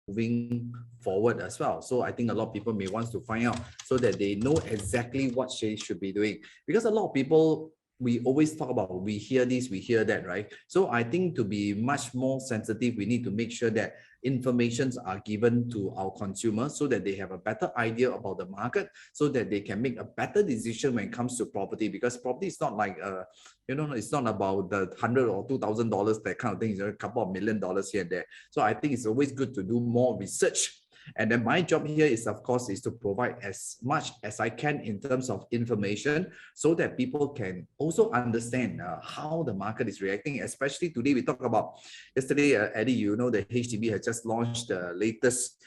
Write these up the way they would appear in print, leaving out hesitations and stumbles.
moving forward as well. So I think a lot of people may want to find out so that they know exactly what they should be doing. Because a lot of people, we always talk about, we hear this, we hear that, right? So I think to be much more sensitive, we need to make sure that informations are given to our consumers so that they have a better idea about the market, so that they can make a better decision when it comes to property. Because property is not like it's not about the $100 or $2,000, that kind of thing. It's a couple of $1,000,000 here and there. So I think it's always good to do more research. And then my job here is, of course, is to provide as much as I can in terms of information so that people can also understand how the market is reacting. Especially today, we talk about yesterday, Eddie, the HDB has just launched the latest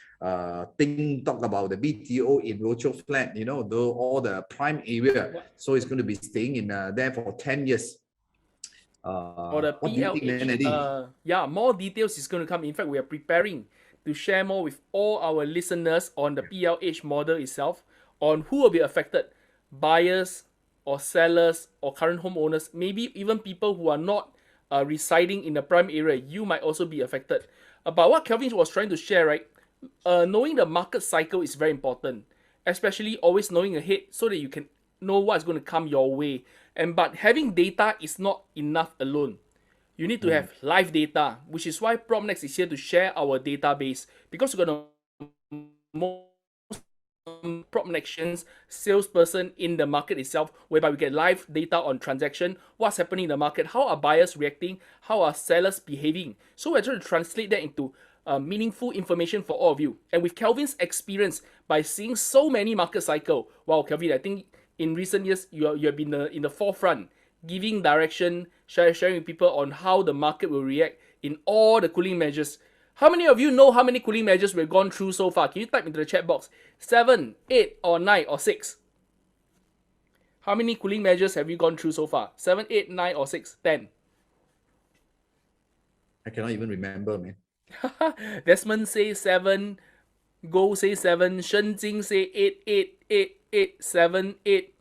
thing, talk about the BTO in Rochor Flat, all the prime area. So it's going to be staying in there for 10 years. Or the What do you think, PLH, Eddie? yeah, more details is going to come. In fact, we are preparing to share more with all our listeners on the PLH model itself, on who will be affected, buyers or sellers or current homeowners, maybe even people who are not residing in the prime area. You might also be affected. But what Kelvin was trying to share, right? Knowing the market cycle is very important, especially always knowing ahead so that you can know what's going to come your way. But having data is not enough alone. You need to have live data, which is why PropNext is here to share our database, because we're going to most PropNextions salesperson in the market itself, whereby we get live data on transaction, what's happening in the market, how are buyers reacting, how are sellers behaving. So we're trying to translate that into meaningful information for all of you. And with Kelvin's experience, by seeing so many market cycle, wow, Kelvin, I think in recent years you have been in the forefront, giving direction, sharing with people on how the market will react in all the cooling measures. How many of you know how many cooling measures we've gone through so far? Can you type into the chat box? 7, 8, or 9, or 6? How many cooling measures have you gone through so far? 7, 8, 9, or 6, 10? I cannot even remember, man. Desmond say 7, Go say 7, Shen Jing say 8, 8, 8, 8, 7, 8.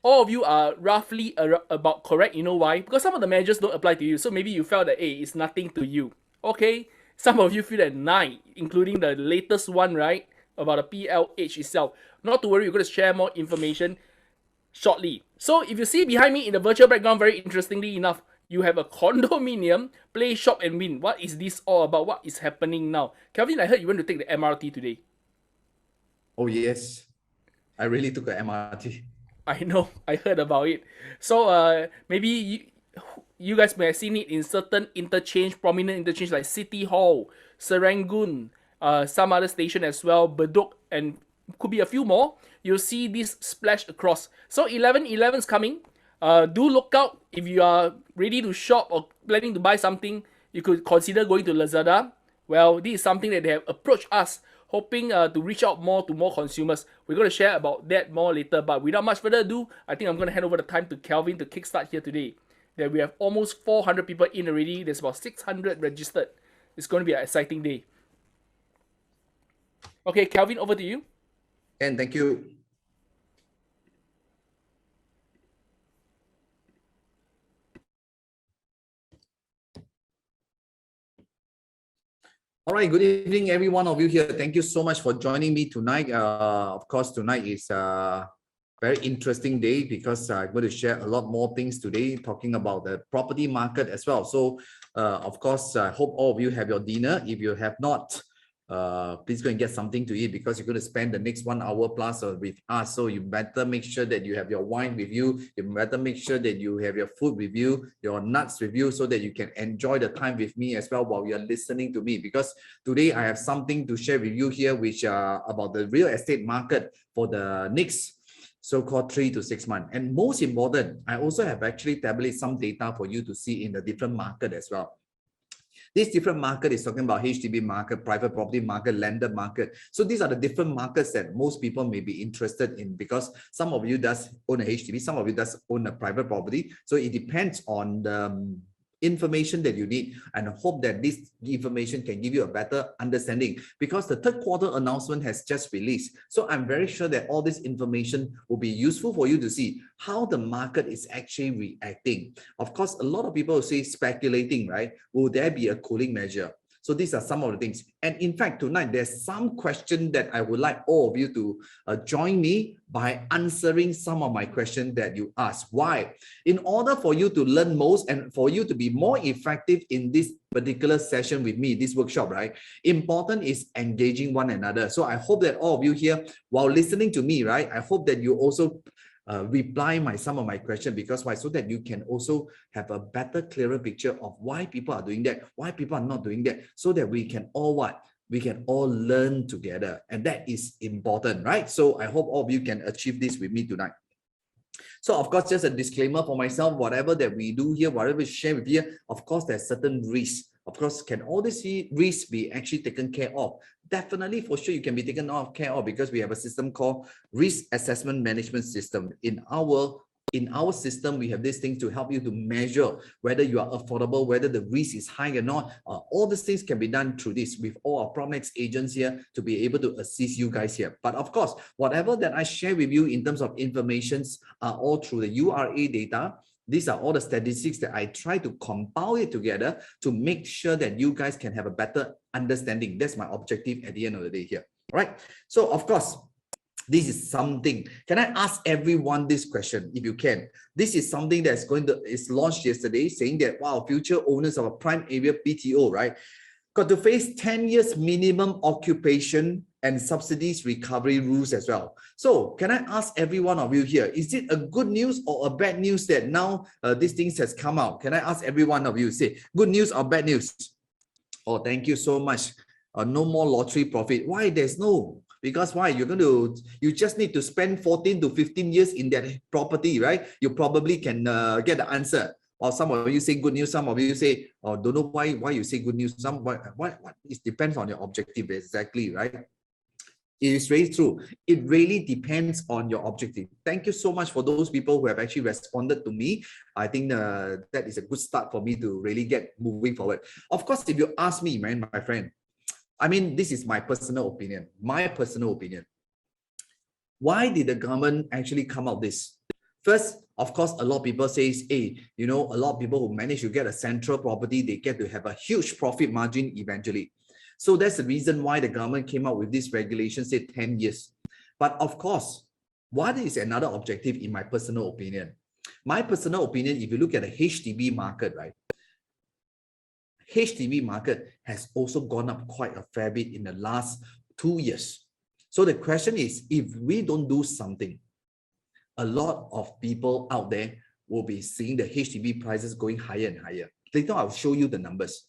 All of you are roughly about correct. You know why? Because some of the measures don't apply to you. So maybe you felt that, it's nothing to you. Okay? Some of you feel that 9, including the latest one, right? About the PLH itself. Not to worry, we're going to share more information shortly. So if you see behind me in the virtual background, very interestingly enough, you have a condominium, play, shop, and win. What is this all about? What is happening now? Kelvin, I heard you went to take the MRT today. Oh, yes. I really took a MRT. I know, I heard about it. So maybe you guys may have seen it in certain prominent interchange like City Hall, Serangoon, some other station as well, Bedok, and could be a few more. You'll see this splash across. So 11/11 is coming. Do look out if you are ready to shop or planning to buy something. You could consider going to Lazada. Well, this is something that they have approached us, hoping to reach out more to more consumers. We're going to share about that more later. But without much further ado, I think I'm going to hand over the time to Kelvin to kickstart here today. That we have almost 400 people in already. There's about 600 registered. It's going to be an exciting day. Okay, Kelvin, over to you. And thank you. All right, good evening, every one of you here. Thank you so much for joining me tonight. Of course, tonight is a very interesting day because I'm going to share a lot more things today, talking about the property market as well. So, of course, I hope all of you have your dinner. If you have not, please go and get something to eat because you're going to spend the next 1 hour plus with us. So you better make sure that you have your wine with you. You better make sure that you have your food with you, your nuts with you, so that you can enjoy the time with me as well while you're listening to me. Because today I have something to share with you here, which about the real estate market for the next so-called 3 to 6 months. And most important, I also have actually tabulated some data for you to see in the different market as well. This different market is talking about HDB market, private property market, lender market. So these are the different markets that most people may be interested in because some of you does own a HDB, some of you does own a private property. So it depends on the information that you need, and I hope that this information can give you a better understanding because the third quarter announcement has just released. So I'm very sure that all this information will be useful for you to see how the market is actually reacting. Of course, a lot of people will say speculating, right? Will there be a cooling measure? So these are some of the things. And in fact, tonight, there's some question that I would like all of you to join me by answering some of my questions that you asked. Why? In order for you to learn most and for you to be more effective in this particular session with me, this workshop, right? Important is engaging one another. So I hope that all of you here, while listening to me, right? I hope that you also reply some of my questions, because why? So that you can also have a better, clearer picture of why people are doing that, why people are not doing that, so that we can all what? We can all learn together. And that is important, right? So I hope all of you can achieve this with me tonight. So of course, just a disclaimer for myself, whatever that we do here, whatever we share with you, of course, there's certain risks. Of course, can all these risks be actually taken care of? Definitely, for sure, you can be taken care of, because we have a system called Risk Assessment Management System. In our system, we have these things to help you to measure whether you are affordable, whether the risk is high or not. All these things can be done through this with all our PropNex agents here to be able to assist you guys here. But of course, whatever that I share with you in terms of informations are all through the URA data. These are all the statistics that I try to compile it together to make sure that you guys can have a better understanding. That's my objective at the end of the day here. All right. So of course, this is something. Can I ask everyone this question, if you can? This is something that's is launched yesterday, saying that, wow, future owners of a prime area BTO, right, got to face 10 years minimum occupation and subsidies recovery rules as well. So can I ask every one of you here, is it a good news or a bad news that now these things has come out? Can I ask every one of you, say good news or bad news? Oh, thank you so much. No more lottery profit. Why? There's no. Because why? You just need to spend 14 to 15 years in that property, right? You probably can get the answer. Or some of you say good news, some of you say, oh, don't know why you say good news. It depends on your objective, exactly, right? It is very true. It really depends on your objective. Thank you so much for those people who have actually responded to me. I think that is a good start for me to really get moving forward. Of course, if you ask me, man, my friend, I mean, this is my personal opinion. My personal opinion. Why did the government actually come out this? First, of course, a lot of people say, hey, you know, a lot of people who manage to get a central property, they get to have a huge profit margin eventually. So that's the reason why the government came out with this regulation, say 10 years. But of course, what is another objective in my personal opinion? My personal opinion, if you look at the HDB market, right? HDB market has also gone up quite a fair bit in the last 2 years. So the question is, if we don't do something, a lot of people out there will be seeing the HDB prices going higher and higher. Later, I'll show you the numbers.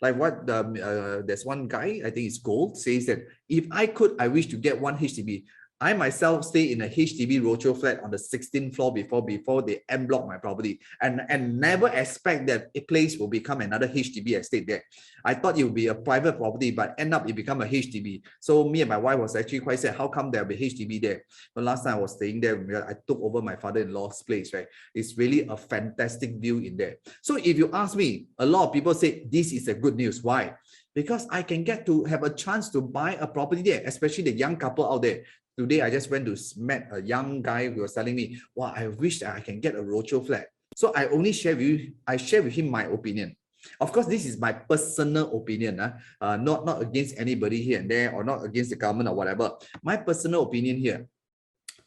Like what there's one guy, I think it's Gold, says that if I could, I wish to get one HDB. I myself stay in a HDB roadshow flat on the 16th floor before they en block my property, and never expect that a place will become another HDB estate there. I thought it would be a private property, but end up it become a HDB. So me and my wife was actually quite sad, how come there'll be HDB there? But last time I was staying there, I took over my father-in-law's place, right? It's really a fantastic view in there. So if you ask me, a lot of people say this is a good news. Why? Because I can get to have a chance to buy a property there, especially the young couple out there. Today, I just went to met a young guy who was telling me, wow, I wish that I can get a roadshow flat. So I only share with him my opinion. Of course, this is my personal opinion, not against anybody here and there, or not against the government or whatever. My personal opinion here.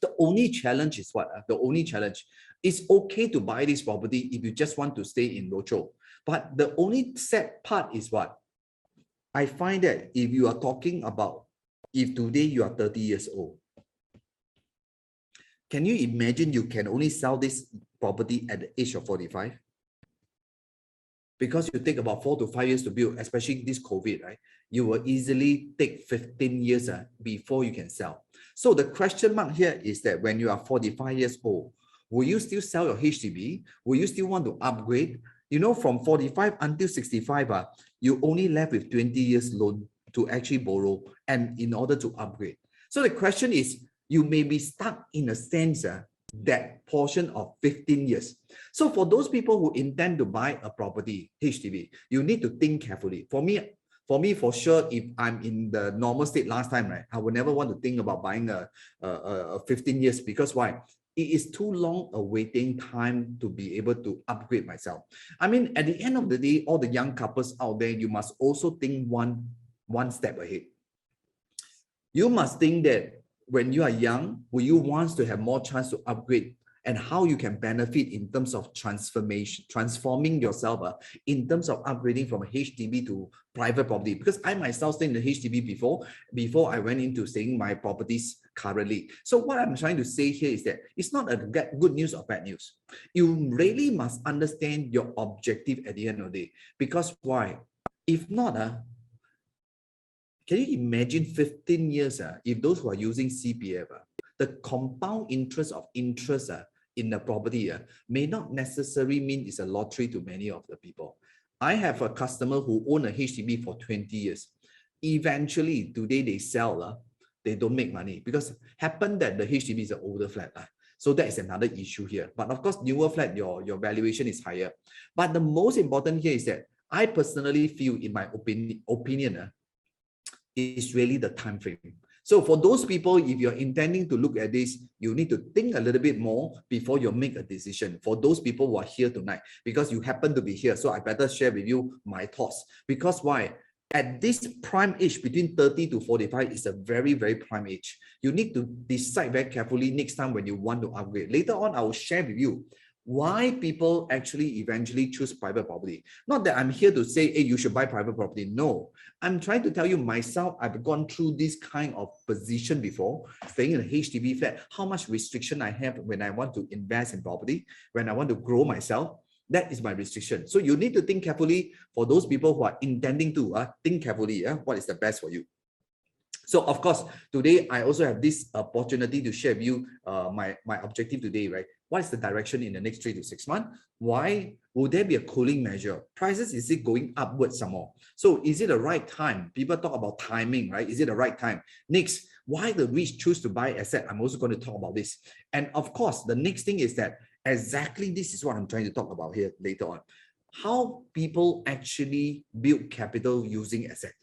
The only challenge is what? The only challenge is okay to buy this property if you just want to stay in roadshow. But the only sad part is what? I find that if you are talking about, if today you are 30 years old, can you imagine you can only sell this property at the age of 45? Because you take about 4 to 5 years to build, especially this COVID, right? You will easily take 15 years before you can sell. So the question mark here is that when you are 45 years old, will you still sell your HDB? Will you still want to upgrade? You know, from 45 until 65, you only left with 20 years loan to actually borrow and in order to upgrade. So the question is, you may be stuck in a sense that portion of 15 years. So for those people who intend to buy a property, HDB, you need to think carefully. For me, for sure, if I'm in the normal state last time, right, I would never want to think about buying a 15 years, because why? it is too long a waiting time to be able to upgrade myself. I mean, at the end of the day, all the young couples out there, you must also think one step ahead. You must think that when you are young, will you want to have more chance to upgrade, and how you can benefit in terms of transformation, transforming yourself in terms of upgrading from a HDB to private property. Because I myself stayed in the HDB before I went into staying my properties currently. So what I'm trying to say here is that it's not a good news or bad news. You really must understand your objective at the end of the day. Because why? If not, can you imagine 15 years if those who are using CPF, the compound interest of interest in the property may not necessarily mean it's a lottery to many of the people. I have a customer who own a HDB for 20 years. Eventually, today they sell, they don't make money because happened that the HDB is an older flat. So that is another issue here. But of course, newer flat, your valuation is higher. But the most important here is that I personally feel, in my opinion, is really the time frame. So for those people, if you're intending to look at this, you need to think a little bit more before you make a decision. For those people who are here tonight, because you happen to be here, so I better share with you my thoughts. Because why? At this prime age, between 30 to 45 is a very, very prime age. You need to decide very carefully next time when you want to upgrade. Later on, I will share with you why people actually eventually choose private property. Not that I'm here to say, hey, you should buy private property. No, I'm trying to tell you myself, I've gone through this kind of position before, staying in a HDB flat, how much restriction I have when I want to invest in property, when I want to grow myself. That is my restriction. So you need to think carefully. For those people who are intending to think carefully, what is the best for you. So of course, today I also have this opportunity to share with you my objective today, right? What is the direction in the next 3 to 6 months? Why will there be a cooling measure? Prices, is it going upwards some more? So is it the right time? People talk about timing, right? Is it the right time? Next, why the rich choose to buy asset? I'm also going to talk about this. And of course, the next thing is that exactly this is what I'm trying to talk about here later on. How people actually build capital using asset.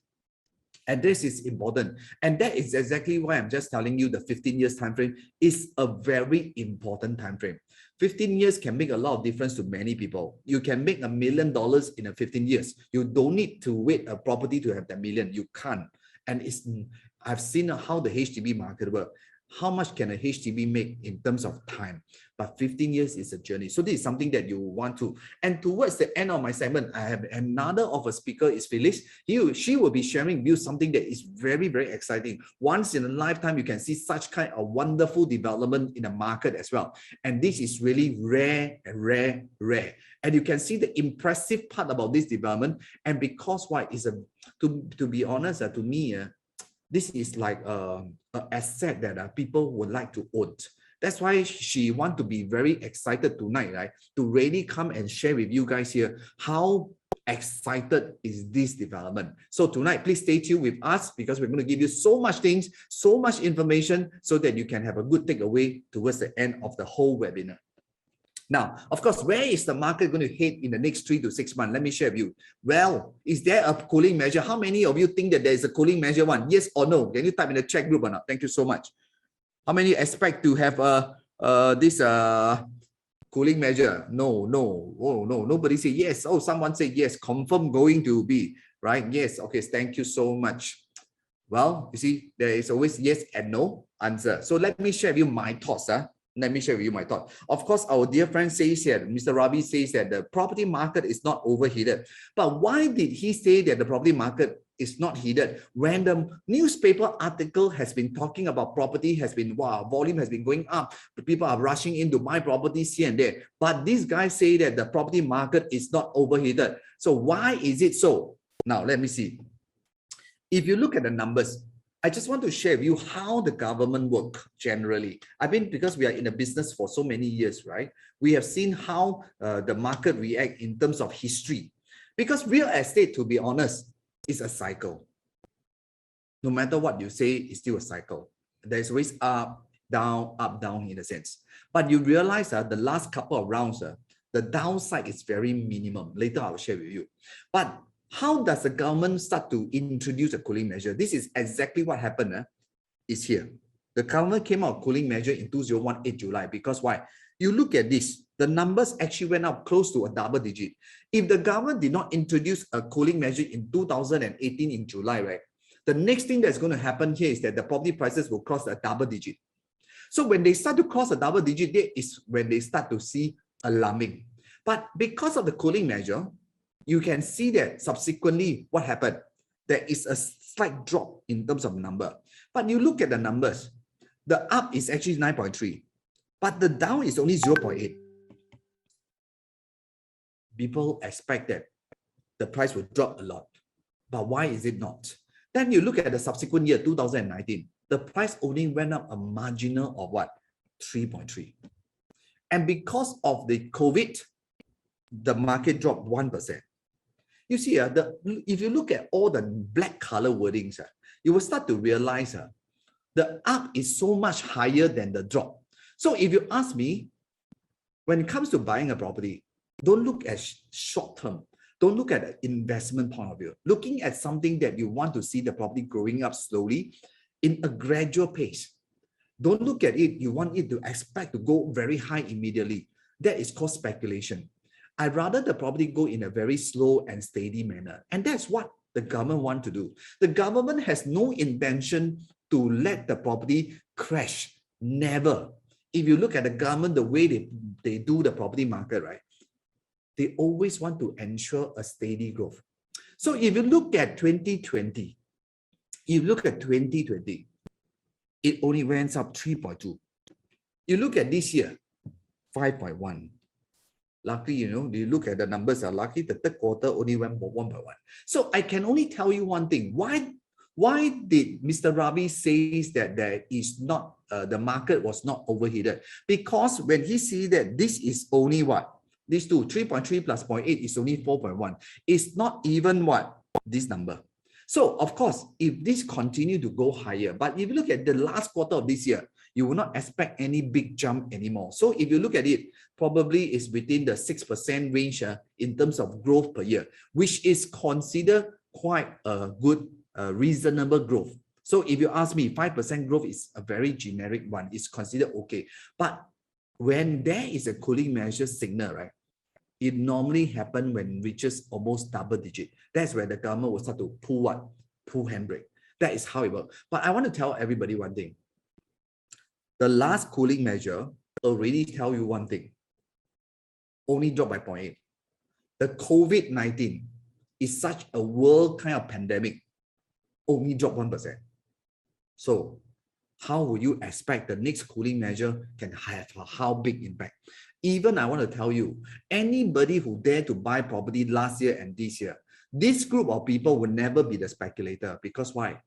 And this is important. And that is exactly why I'm just telling you the 15 years time frame is a very important time frame. 15 years can make a lot of difference to many people. You can make $1 million in a 15 years. You don't need to wait a property to have that million. You can't. And I've seen how the HDB market works. How much can a HDB make in terms of time? But 15 years is a journey. So this is something that you want to. And towards the end of my segment, I have another of a speaker is Felix. She will be sharing with you something that is very, very exciting. Once in a lifetime, you can see such kind of wonderful development in the market as well. And this is really rare. And you can see the impressive part about this development. And because why is to be honest, to me, this is like an asset that people would like to own. That's why she want to be very excited tonight, right? To really come and share with you guys here how excited is this development. So tonight, please stay tuned with us because we're going to give you so much things, so much information so that you can have a good takeaway towards the end of the whole webinar. Now, of course, where is the market going to head in the next 3 to 6 months? Let me share with you. Well, is there a cooling measure? How many of you think that there is a cooling measure one? Yes or no? Can you type in the chat group or not? Thank you so much. How many expect to have this cooling measure? No. Oh, no. Nobody say yes. Oh, someone say yes. Confirm going to be, right? Yes. Okay. Thank you so much. Well, you see, there is always yes and no answer. So let me share with you my thoughts. Let me share with you my thought. Of course, our dear friend says here, Mr. Ravi says that the property market is not overheated. But why did he say that the property market is not heated when the newspaper article has been talking about property has been, wow, volume has been going up. The people are rushing in to buy properties here and there. But these guys say that the property market is not overheated. So why is it so? Now, let me see. If you look at the numbers, I just want to share with you how the government work generally. I mean, because we are in a business for so many years, right? We have seen how the market react in terms of history. Because real estate, to be honest, is a cycle. No matter what you say, it's still a cycle. There's always up, down in a sense. But you realize the last couple of rounds, the downside is very minimum. Later, I'll share with you. But how does the government start to introduce a cooling measure? This is exactly what happened is here. The government came out cooling measure in 2018 July because why? You look at this, the numbers actually went up close to a double digit. If the government did not introduce a cooling measure in 2018 in July, right? The next thing that's going to happen here is that the property prices will cross a double digit. So when they start to cross a double digit, that is when they start to see alarming. But because of the cooling measure, you can see that subsequently what happened. There is a slight drop in terms of number. But you look at the numbers, the up is actually 9.3, but the down is only 0.8. People expect that the price will drop a lot. But why is it not? Then you look at the subsequent year, 2019, the price only went up a marginal of what? 3.3. And because of the COVID, the market dropped 1%. You see, if you look at all the black color wordings, you will start to realize the up is so much higher than the drop. So if you ask me, when it comes to buying a property, don't look at short term. Don't look at an investment point of view. Looking at something that you want to see the property growing up slowly in a gradual pace. Don't look at it, you want it to expect to go very high immediately. That is called speculation. I'd rather the property go in a very slow and steady manner. And that's what the government want to do. The government has no intention to let the property crash. Never. If you look at the government, the way they do the property market, right? They always want to ensure a steady growth. So if you look at 2020, it only went up 3.2. You look at this year, 5.1. Luckily, you look at the numbers are lucky, the third quarter only went 1.1. So I can only tell you one thing. Why did Mr. Ravi say that there is not, the market was not overheated? Because when he sees that this is only what? These two, 3.3 plus 0.8 is only 4.1. It's not even what? This number. So of course, if this continue to go higher, but if you look at the last quarter of this year, you will not expect any big jump anymore. So if you look at it, probably it's within the 6% range in terms of growth per year, which is considered quite a good, reasonable growth. So if you ask me, 5% growth is a very generic one. It's considered okay. But when there is a cooling measure signal, right? It normally happens when it reaches almost double digit. That's where the government will start to pull what? Pull handbrake. That is how it works. But I want to tell everybody one thing. The last cooling measure already tell you one thing. Only dropped by 0.8. The COVID-19 is such a world kind of pandemic. Only dropped 1%. So how will you expect the next cooling measure can have how big impact? Even I want to tell you, anybody who dare to buy property last year and this year, this group of people will never be the speculator. Because why?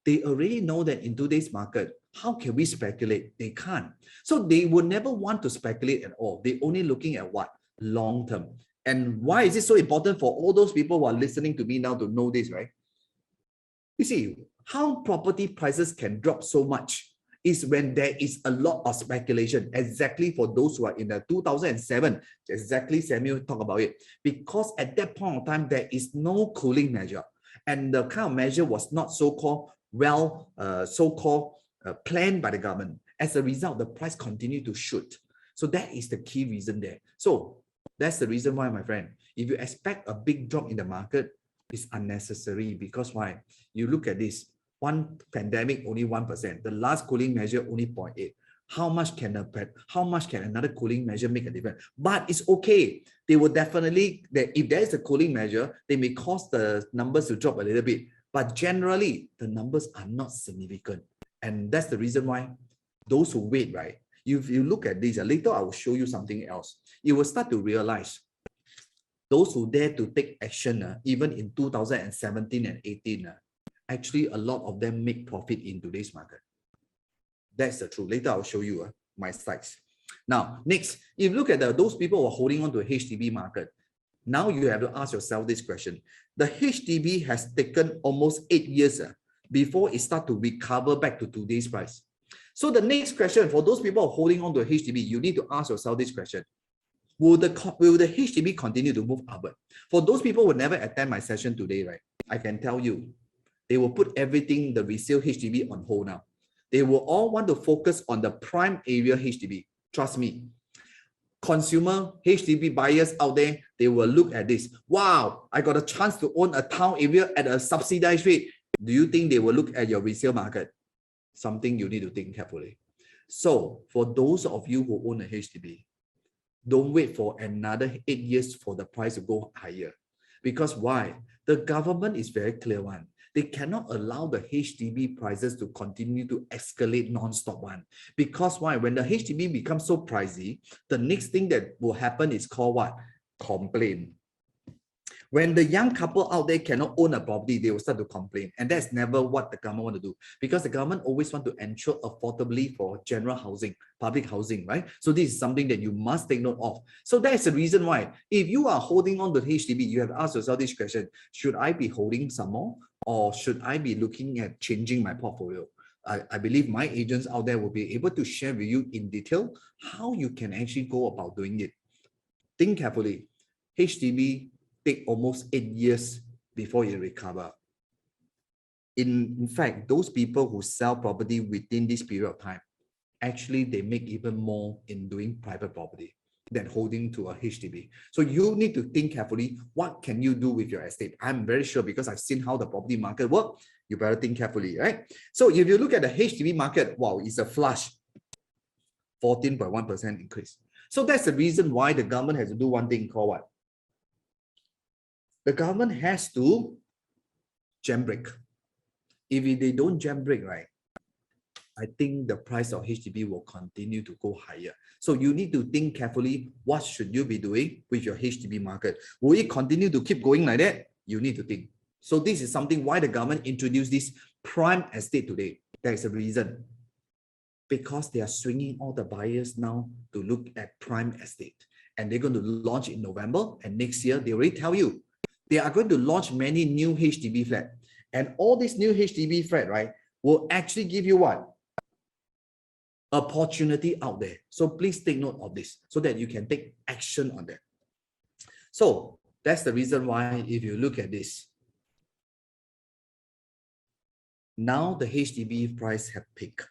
They already know that in today's market, how can we speculate? They can't. So they will never want to speculate at all. They're only looking at what? Long term. And why is it so important for all those people who are listening to me now to know this, right? You see, how property prices can drop so much is when there is a lot of speculation, exactly for those who are in the 2007, exactly Samuel talked about it, because at that point of time, there is no cooling measure. And the kind of measure was not so-called planned by the government. As a result, the price continued to shoot. So that is the key reason there. So that's the reason why, my friend, if you expect a big drop in the market, it's unnecessary. Because why? You look at this, one pandemic only 1%, the last cooling measure only 0.8. How much can another cooling measure make a difference? But it's okay. They will definitely, if there is a cooling measure, they may cause the numbers to drop a little bit. But generally, the numbers are not significant. And that's the reason why those who wait, right? If you look at this, later I will show you something else. You will start to realize those who dare to take action, even in 2017 and 18, actually a lot of them make profit in today's market. That's the truth. Later I'll show you my slides. Now, next, if you look at those people who are holding on to a HDB market, now you have to ask yourself this question. The HDB has taken almost 8 years before it starts to recover back to today's price. So the next question for those people holding on to a HDB, you need to ask yourself this question. Will the HDB continue to move upward? For those people who never attend my session today, right? I can tell you, they will put everything, the resale HDB on hold now. They will all want to focus on the prime area HDB. Trust me. Consumer HDB buyers out there, they will look at this. Wow, I got a chance to own a town area at a subsidized rate. Do you think they will look at your resale market? Something you need to think carefully. So for those of you who own a HDB, don't wait for another 8 years for the price to go higher. Because why? The government is very clear one. They cannot allow the HDB prices to continue to escalate non-stop one. Because why? When the HDB becomes so pricey, the next thing that will happen is called what? Complaint. When the young couple out there cannot own a property, they will start to complain. And that's never what the government want to do. Because the government always want to ensure affordability for general housing, public housing, right? So this is something that you must take note of. So that's the reason why, if you are holding on to HDB, you have to ask yourself this question: should I be holding some more? Or should I be looking at changing my portfolio? I believe my agents out there will be able to share with you in detail how you can actually go about doing it. Think carefully. HDB take almost 8 years before it recover. In fact, those people who sell property within this period of time, actually they make even more in doing private property than holding to a HDB. So you need to think carefully, what can you do with your estate? I'm very sure, because I've seen how the property market works, you better think carefully, right? So if you look at the HDB market, wow, it's a flush, 14.1% increase. So that's the reason why the government has to do one thing called what? The government has to jam brake. If they don't jam brake, right, I think the price of HDB will continue to go higher. So you need to think carefully, what should you be doing with your HDB market? Will it continue to keep going like that? You need to think. So this is something why the government introduced this prime estate today. There is a reason. Because they are swinging all the buyers now to look at prime estate. And they're going to launch in November, and next year, they already tell you, they are going to launch many new HDB flat. And all these new HDB flat, right, will actually give you what? Opportunity out there. So please take note of this so that you can take action on that. So that's the reason why, if you look at this, now the HDB price have peaked.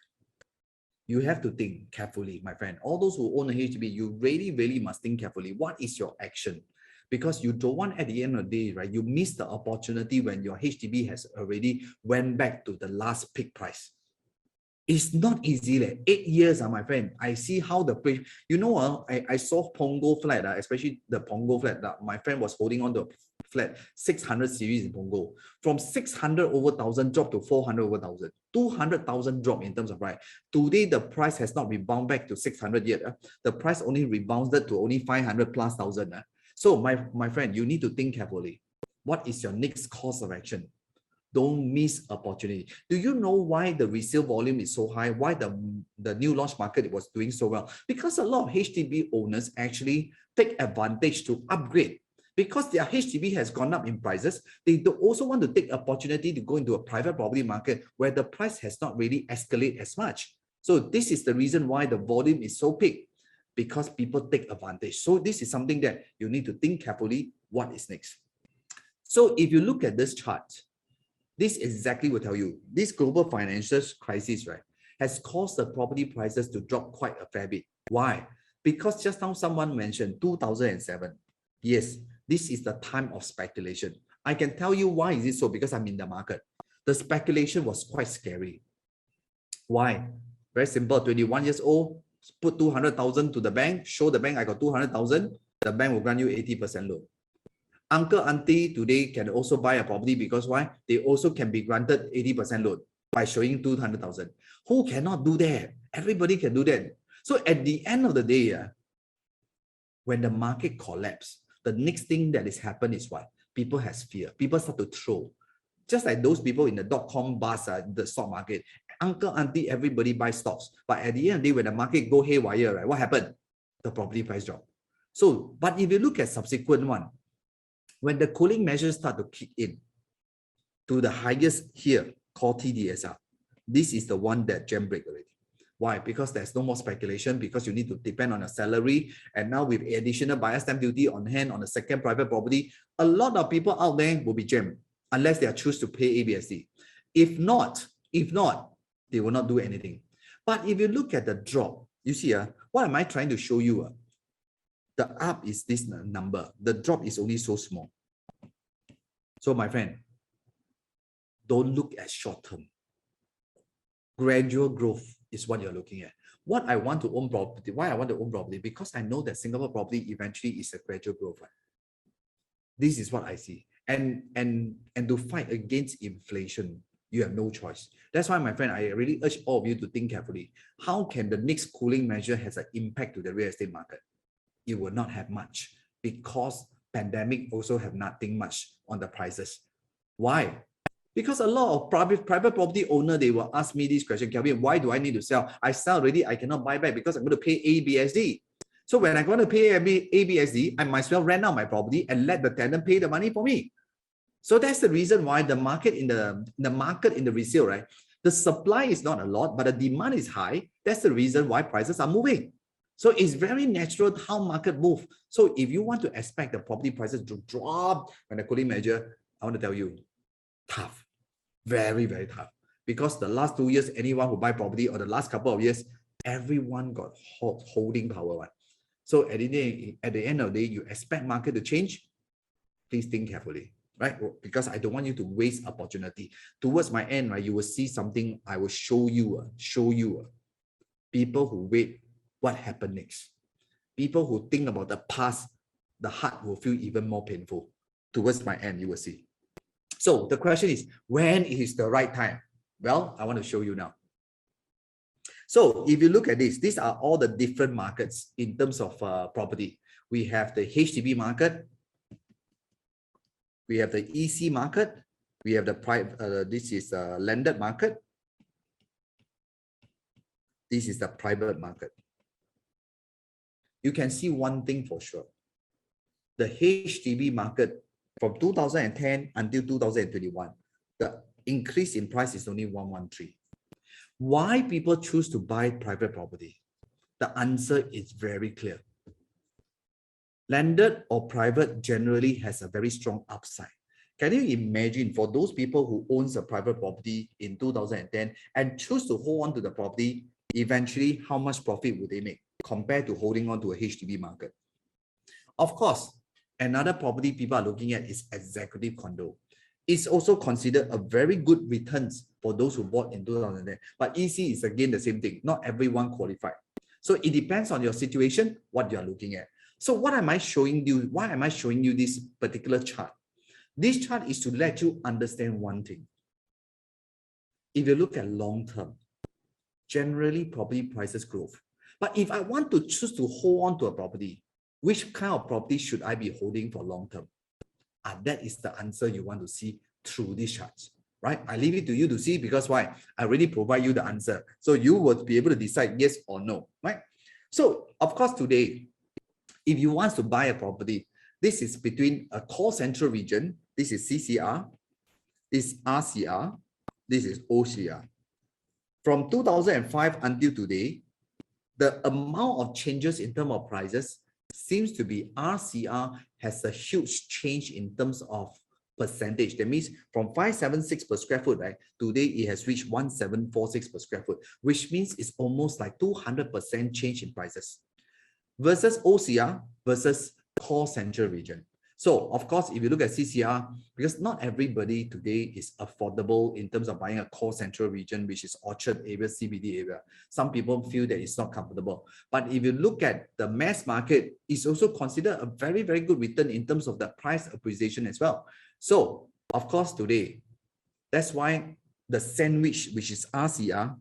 You have to think carefully, my friend. All those who own a HDB, you really must think carefully. What is your action? Because you don't want, at the end of the day, right, you miss the opportunity when your HDB has already went back to the last peak price. It's not easy. 8 years, my friend. I see how the price, I saw Punggol flat, especially the Punggol flat that my friend was holding on to flat, 600 series in Punggol. From 600 over 1,000 drop to 400 over 1,000. 200,000 drop in terms of price. Today, the price has not rebounded back to 600 yet. The price only rebounded to only 500 plus 1,000. So my friend, you need to think carefully. What is your next course of action? Don't miss opportunity. Do you know why the resale volume is so high? Why the new launch market was doing so well? Because a lot of HDB owners actually take advantage to upgrade. Because their HDB has gone up in prices, they also want to take opportunity to go into a private property market where the price has not really escalated as much. So this is the reason why the volume is so big, because people take advantage. So this is something that you need to think carefully, what is next. So if you look at this chart, this exactly will tell you, this global financial crisis, right, has caused the property prices to drop quite a fair bit. Why? Because just now someone mentioned 2007. Yes, this is the time of speculation. I can tell you why is it so, because I'm in the market. The speculation was quite scary. Why? Very simple, 21 years old, put 200,000 to the bank, show the bank I got 200,000, the bank will grant you 80% loan. Uncle, auntie today can also buy a property because why? They also can be granted 80% loan by showing 200,000. Who cannot do that? Everybody can do that. So at the end of the day, when the market collapses, the next thing that is happened is what? People has fear. People start to throw. Just like those people in the .com bus, the stock market. Uncle, auntie, everybody buy stocks. But at the end of the day, when the market go haywire, right, what happened? The property price drop. So, but if you look at subsequent one, when the cooling measures start to kick in to the highest here called TDSR, this is the one that jam brake already. Why? Because there's no more speculation, because you need to depend on your salary. And now with additional buyer stamp duty on hand on the second private property, a lot of people out there will be jammed unless they choose to pay ABSD. If not, They will not do anything. But if you look at the drop, you see, what am I trying to show you? The up is this number. The drop is only so small. So my friend, don't look at short term. Gradual growth is what you're looking at. What I want to own property, why I want to own property? Because I know that Singapore property eventually is a gradual growth. This is what I see. And to fight against inflation, you have no choice. That's why, my friend, I really urge all of you to think carefully. How can the next cooling measure has an impact to the real estate market? It will not have much, because pandemic also have nothing much on the prices. Why? Because a lot of private property owner, they will ask me this question, Kelvin, why do I need to sell? I sell already, I cannot buy back because I'm going to pay ABSD. So when I'm going to pay ABSD, I might as well rent out my property and let the tenant pay the money for me. So that's the reason why the market in the resale, right? The supply is not a lot, but the demand is high. That's the reason why prices are moving. So it's very natural how market move. So if you want to expect the property prices to drop when the cooling measure, I want to tell you, tough, very, very tough. Because the last 2 years, anyone who buy property, or the last couple of years, everyone got holding power. So at the end of the day, you expect market to change, please think carefully, right? Because I don't want you to waste opportunity. Towards my end, right, you will see something I will show you. People who wait, what happened next? People who think about the past, the heart will feel even more painful. Towards my end, you will see. So the question is, when is the right time? Well, I want to show you now. So if you look at this, these are all the different markets in terms of property. We have the HDB market. We have the EC market. We have the private, this is a landed market. This is the private market. You can see one thing for sure. The HDB market from 2010 until 2021, the increase in price is only 113. Why people choose to buy private property? The answer is very clear. Landed or private generally has a very strong upside. Can you imagine, for those people who owns a private property in 2010 and choose to hold on to the property, eventually how much profit would they make compared to holding on to a HDB market? Of course, another property people are looking at is executive condo. It's also considered a very good returns for those who bought in 2010. But EC is again the same thing. Not everyone qualified. So it depends on your situation, what you're looking at. So what am I showing you? Why am I showing you this particular chart? This chart is to let you understand one thing. If you look at long term, generally property prices growth. But if I want to choose to hold on to a property, which kind of property should I be holding for long term? That is the answer you want to see through these charts, right? I leave it to you to see, because why? I already provide you the answer. So you will be able to decide yes or no, right? So of course today, if you want to buy a property, this is between a core central region. This is CCR, this is RCR, this is OCR. From 2005 until today, the amount of changes in terms of prices seems to be RCR has a huge change in terms of percentage. That means from 576 per square foot, right? Today it has reached 1746 per square foot, which means it's almost like 200% change in prices. Versus OCR versus core central region. So of course, if you look at CCR, because not everybody today is affordable in terms of buying a core central region, which is Orchard area, CBD area. Some people feel that it's not comfortable. But if you look at the mass market, it's also considered a very, very good return in terms of the price appreciation as well. So of course today, that's why the sandwich, which is RCR,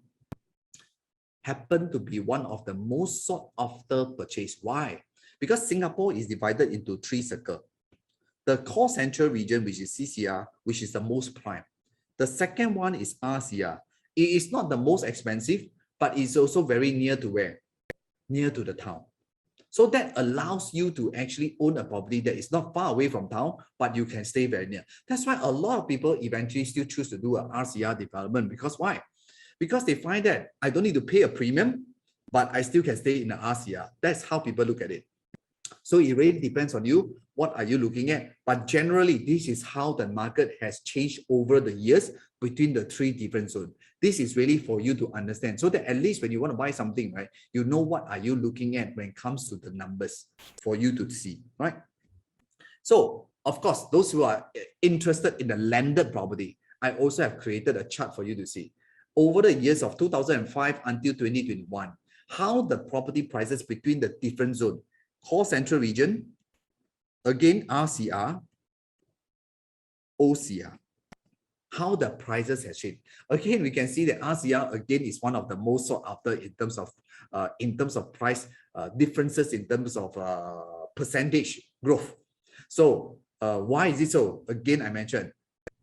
happened to be one of the most sought after purchase. Why? Because Singapore is divided into 3 circles. The core central region, which is CCR, which is the most prime. The second one is RCR. It is not the most expensive, but it's also very near to where? Near to the town. So that allows you to actually own a property that is not far away from town, but you can stay very near. That's why a lot of people eventually still choose to do an RCR development. Because why? Because they find that I don't need to pay a premium, but I still can stay in the RCR. That's how people look at it. So it really depends on you. What are you looking at? But generally, this is how the market has changed over the years between the three different zones. This is really for you to understand, so that at least when you want to buy something, right, you know what are you looking at when it comes to the numbers for you to see, right? So of course, those who are interested in the landed property, I also have created a chart for you to see. Over the years of 2005 until 2021, how the property prices between the different zones, core central region, again RCR, OCR, how the prices have changed. Again, we can see that RCR again is one of the most sought after in terms of price differences, in terms of percentage growth. So why is it so? Again, I mentioned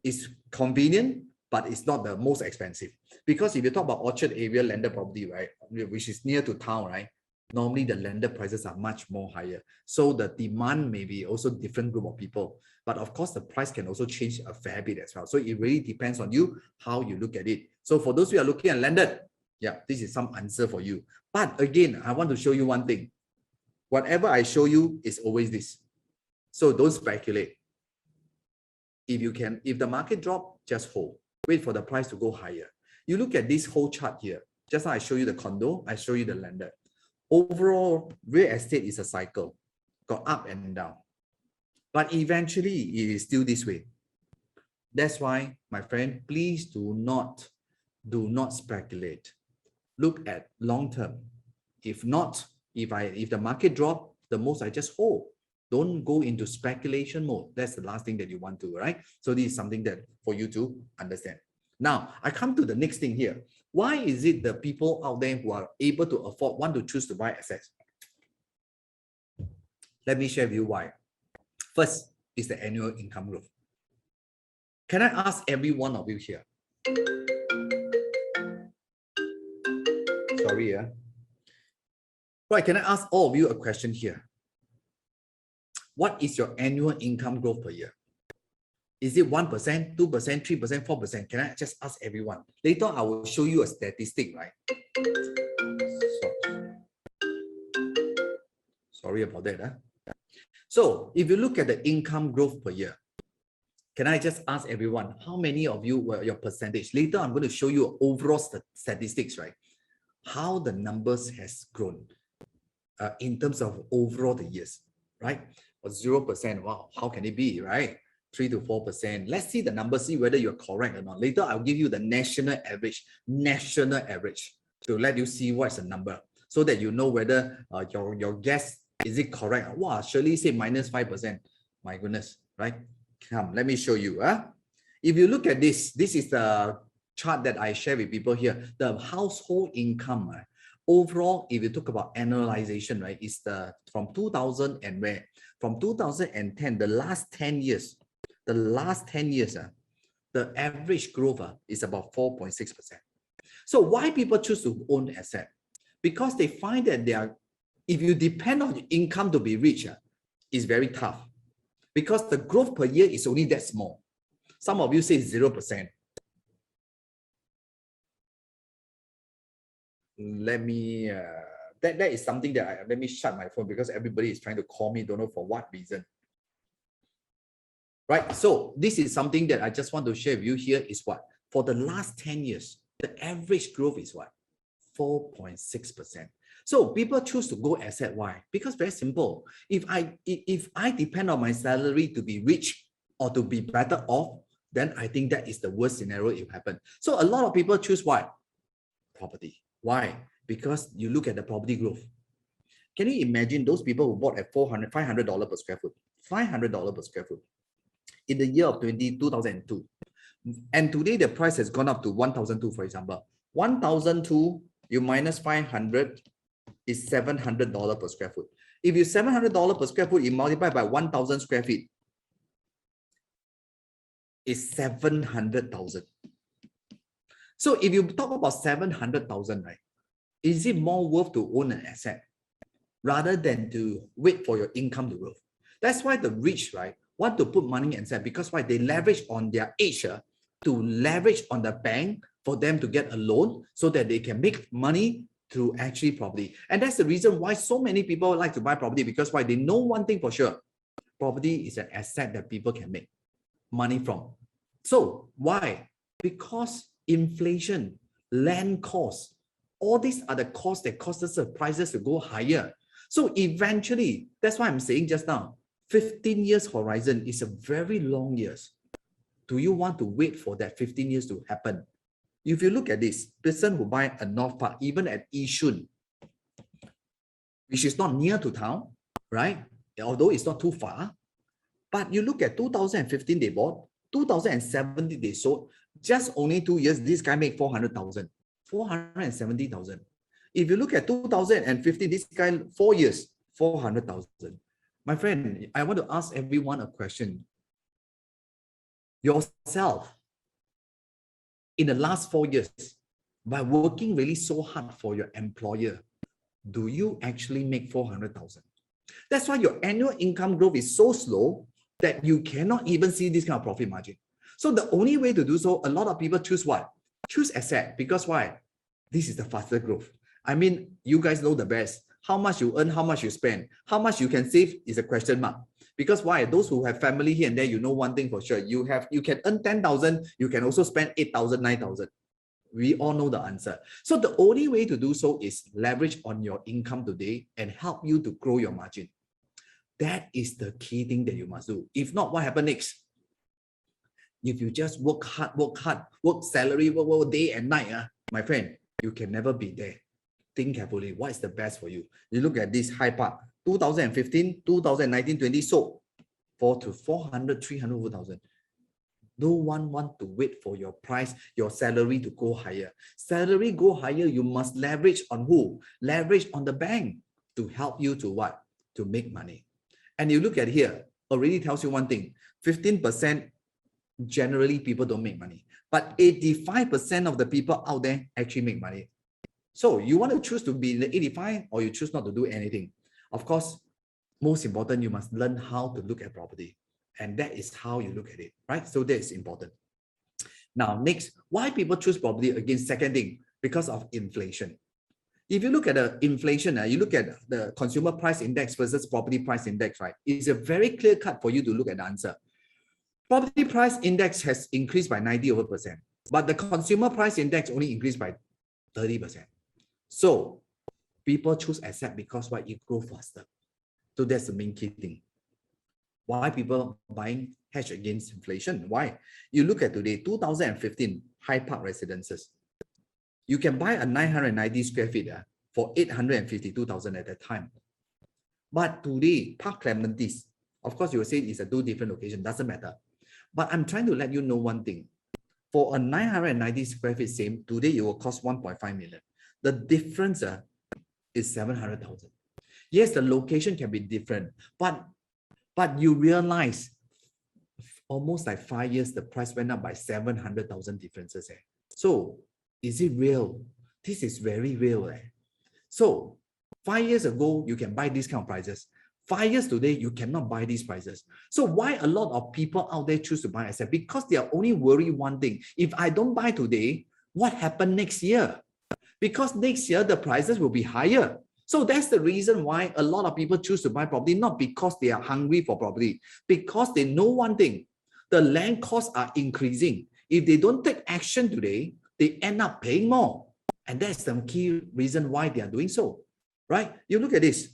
it's convenient, but it's not the most expensive. Because if you talk about Orchard area landed property, right, which is near to town, right, normally the landed prices are much more higher. So the demand may be also different group of people. But of course, the price can also change a fair bit as well. So it really depends on you, how you look at it. So for those who are looking at landed, yeah, this is some answer for you. But again, I want to show you one thing. Whatever I show you is always this. So don't speculate. If the market drop, just hold. Wait for the price to go higher. You look at this whole chart here. Just now I show you the condo, I show you the landed. Overall, real estate is a cycle, got up and down. But eventually, it is still this way. That's why, my friend, please do not speculate. Look at long term. If not, if the market drop, the most I just hold. Don't go into speculation mode. That's the last thing that you want to, right? So this is something that for you to understand. Now, I come to the next thing here. Why is it the people out there who are able to afford want to choose to buy assets? Let me share with you why. First is the annual income growth. Can I ask every one of you here? Sorry, yeah. Right, can I ask all of you a question here? What is your annual income growth per year? Is it 1%, 2%, 3%, 4%? Can I just ask everyone? Later, I will show you a statistic, right? Sorry about that. Huh? So if you look at the income growth per year, can I just ask everyone, how many of you were your percentage? Later, I'm going to show you overall statistics, right? How the numbers has grown in terms of overall the years, right? 0%, wow, how can it be, right? 3 to 4%. Let's see the numbers, see whether you're correct or not. Later, I'll give you the national average to let you see what's the number so that you know whether your guess, is it correct? Wow, Shirley said minus 5%. My goodness, right? Come, let me show you. If you look at this is the chart that I share with people here. The household income, right? Overall, if you talk about annualization, right, is from 2000 and where? From 2010, the last 10 years, the average growth is about 4.6%. So why people choose to own asset? Because they find that if you depend on your income to be rich, it's very tough. Because the growth per year is only that small. Some of you say 0%. Let me, that is something that let me shut my phone because everybody is trying to call me, don't know for what reason. Right, so this is something that I just want to share with you here is what? For the last 10 years, the average growth is what? 4.6%. So people choose to go asset. Why? Because very simple. If I depend on my salary to be rich or to be better off, then I think that is the worst scenario if it happen. So a lot of people choose what? Property. Why? Because you look at the property growth. Can you imagine those people who bought at $500 per square foot? $500 per square foot in the year of 2002. And today the price has gone up to 1,002, for example. 1,002, you minus 500 is $700 per square foot. If you $700 per square foot, you multiply by 1,000 square feet, is 700,000. So if you talk about 700,000, right, is it more worth to own an asset rather than to wait for your income to grow? That's why the rich, right, want to put money in asset because why? They leverage on their age to leverage on the bank for them to get a loan so that they can make money to actually property. And that's the reason why so many people like to buy property, because why? They know one thing for sure. Property is an asset that people can make money from. So why? Because inflation, land costs, all these are the costs that cause the prices to go higher. So eventually, that's why I'm saying just now, 15 years horizon is a very long years. Do you want to wait for that 15 years to happen? If you look at this, person who buy a North Park, even at Yishun, which is not near to town, right? Although it's not too far, but you look at 2015 they bought, 2017 they sold, just only 2 years, this guy made 400,000, 470,000. If you look at 2015, this guy 4 years, 400,000. My friend, I want to ask everyone a question. Yourself, in the last 4 years, by working really so hard for your employer, do you actually make 400,000? That's why your annual income growth is so slow that you cannot even see this kind of profit margin. So the only way to do so, a lot of people choose what? Choose asset, because why? This is the faster growth. I mean, you guys know the best. How much you earn, how much you spend, how much you can save is a question mark. Because why? Those who have family here and there, you know one thing for sure. You can earn 10,000, you can also spend 8,000, 9,000. We all know the answer. So the only way to do so is leverage on your income today and help you to grow your margin. That is the key thing that you must do. If not, what happens next? If you just work hard, work salary, work day and night, my friend, you can never be there. Think carefully, what is the best for you? You look at this high part, 2015, 2019, 20, so 400, 300, 4,000. No one want to wait for your price, your salary to go higher. Salary go higher, you must leverage on who? Leverage on the bank to help you to what? To make money. And you look at here, already tells you one thing, 15% generally people don't make money, but 85% of the people out there actually make money. So you want to choose to be in the 85 or you choose not to do anything. Of course, most important, you must learn how to look at property. And that is how you look at it, right? So that is important. Now, next, why people choose property? Again, second thing, because of inflation. If you look at the inflation, you look at the consumer price index versus property price index, right? It's a very clear cut for you to look at the answer. Property price index has increased by 90%, but the consumer price index only increased by 30%. So people choose asset because why? It grows faster. So that's the main key thing. Why people buying hedge against inflation? Why? You look at today, 2015 High Park residences. You can buy a 990 square feet for 852,000 at that time. But today, Park Clementi's, of course, you will say it's a two different location, doesn't matter. But I'm trying to let you know one thing. For a 990 square feet same, today it will cost 1.5 million. The difference is 700,000. Yes, the location can be different, but you realize almost like 5 years, the price went up by 700,000 differences. So is it real? This is very real. So 5 years ago, you can buy these kind of prices. 5 years today, you cannot buy these prices. So why a lot of people out there choose to buy asset? Because they are only worried one thing. If I don't buy today, what happened next year? Because next year, the prices will be higher. So that's the reason why a lot of people choose to buy property, not because they are hungry for property, because they know one thing, the land costs are increasing. If they don't take action today, they end up paying more. And that's the key reason why they are doing so, right? You look at this.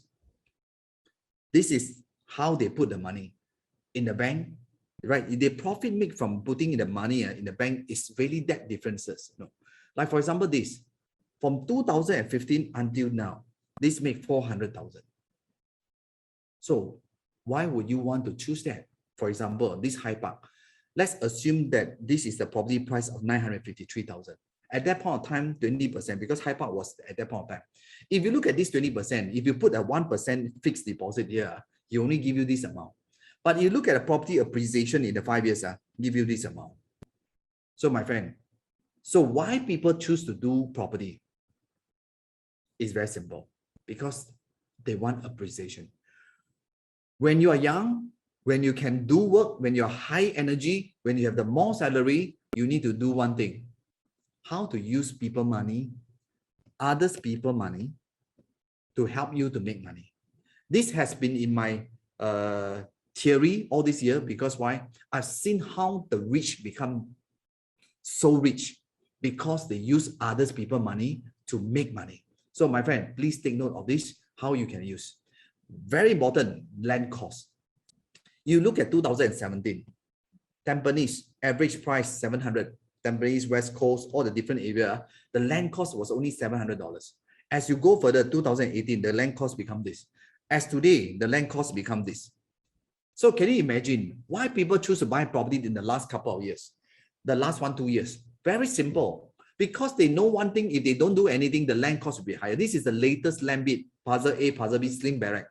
This is how they put the money in the bank, right? The profit make from putting in the money in the bank is really that differences. Like for example, this, from 2015 until now, this make 400,000. So why would you want to choose that? For example, this High Park. Let's assume that this is the property price of 953,000. At that point of time, 20%, because High Park was at that point of time. If you look at this 20%, if you put a 1% fixed deposit here, he only give you this amount. But you look at the property appreciation in the 5 years, give you this amount. So my friend, so why people choose to do property? It's very simple. Because they want appreciation. When you are young, when you can do work, when you're high energy, when you have the more salary, you need to do one thing. How to use people money others people money to help you to make money. This has been in my theory all this year, because why? I've seen how the rich become so rich because they use others people money to make money. So my friend, please take note of this, how you can use. Very important, land cost. You look at 2017, Tampines average price 700, Tampines West Coast, all the different area, the land cost was only $700. As you go further, 2018, the land cost become this. As today, the land cost become this. So can you imagine why people choose to buy property in the last couple of years? The last 1-2 years? Very simple. Because they know one thing, if they don't do anything, the land cost will be higher. This is the latest land bid, Puzzle A, Puzzle B, Slim Barrack.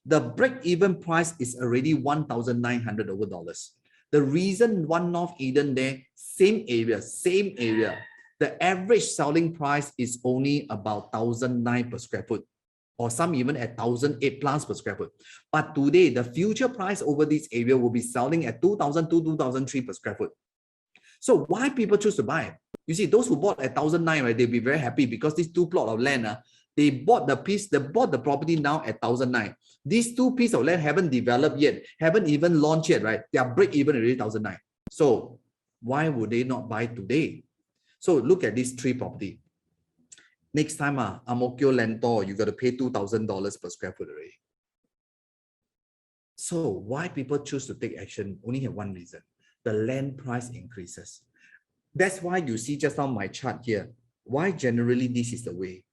The break-even price is already $1,900 over dollars. The reason One North Eden there, same area, the average selling price is only about $1,009 per square foot, or some even at $1,008 plus per square foot. But today, the future price over this area will be selling at $2,002, $2,003 per square foot. So why people choose to buy? You see, those who bought at $1,009, right, they'll be very happy because these two plots of land, they bought the property now at $1,009. These two pieces of land haven't developed yet, haven't even launched yet, right? They are break even already $1,009. So why would they not buy today? So look at these three property. Next time, Ang Mo Kio Lentor, you got to pay $2,000 per square foot already. So why people choose to take action? Only have one reason: the land price increases. That's why you see just on my chart here, why generally this is the way.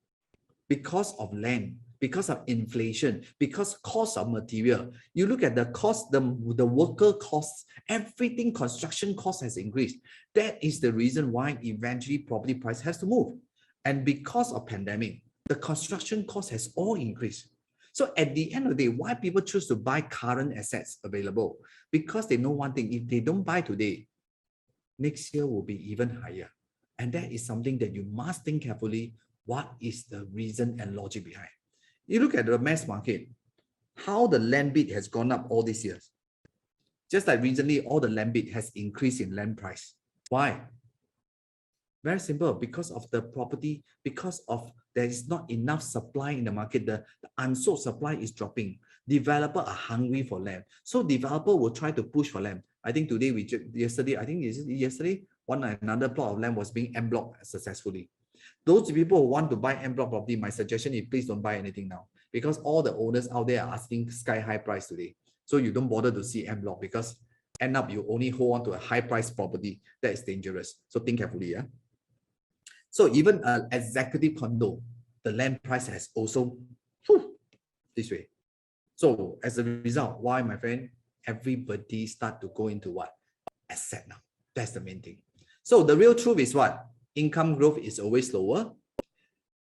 Because of land, because of inflation, because cost of material. You look at the cost, the worker costs, everything, construction cost has increased. That is the reason why eventually property price has to move. And because of pandemic, the construction cost has all increased. So at the end of the day, why people choose to buy current assets available? Because they know one thing: if they don't buy today, next year will be even higher. And that is something that you must think carefully. What is the reason and logic behind? You look at the mass market, how the land bid has gone up all these years. Just like recently, all the land bid has increased in land price. Why? Very simple, because of the property, because of there is not enough supply in the market. The unsold supply is dropping. Developers are hungry for land. So developer will try to push for land. I think today, yesterday, another plot of land was being en bloc successfully. Those people who want to buy en bloc property, my suggestion is please don't buy anything now, because all the owners out there are asking sky high price today. So you don't bother to see en bloc, because end up you only hold on to a high price property. That is dangerous. So think carefully. Yeah. So even an executive condo, the land price has also this way. So as a result, why, my friend? Everybody start to go into what? Asset now. That's the main thing. So the real truth is what? Income growth is always slower.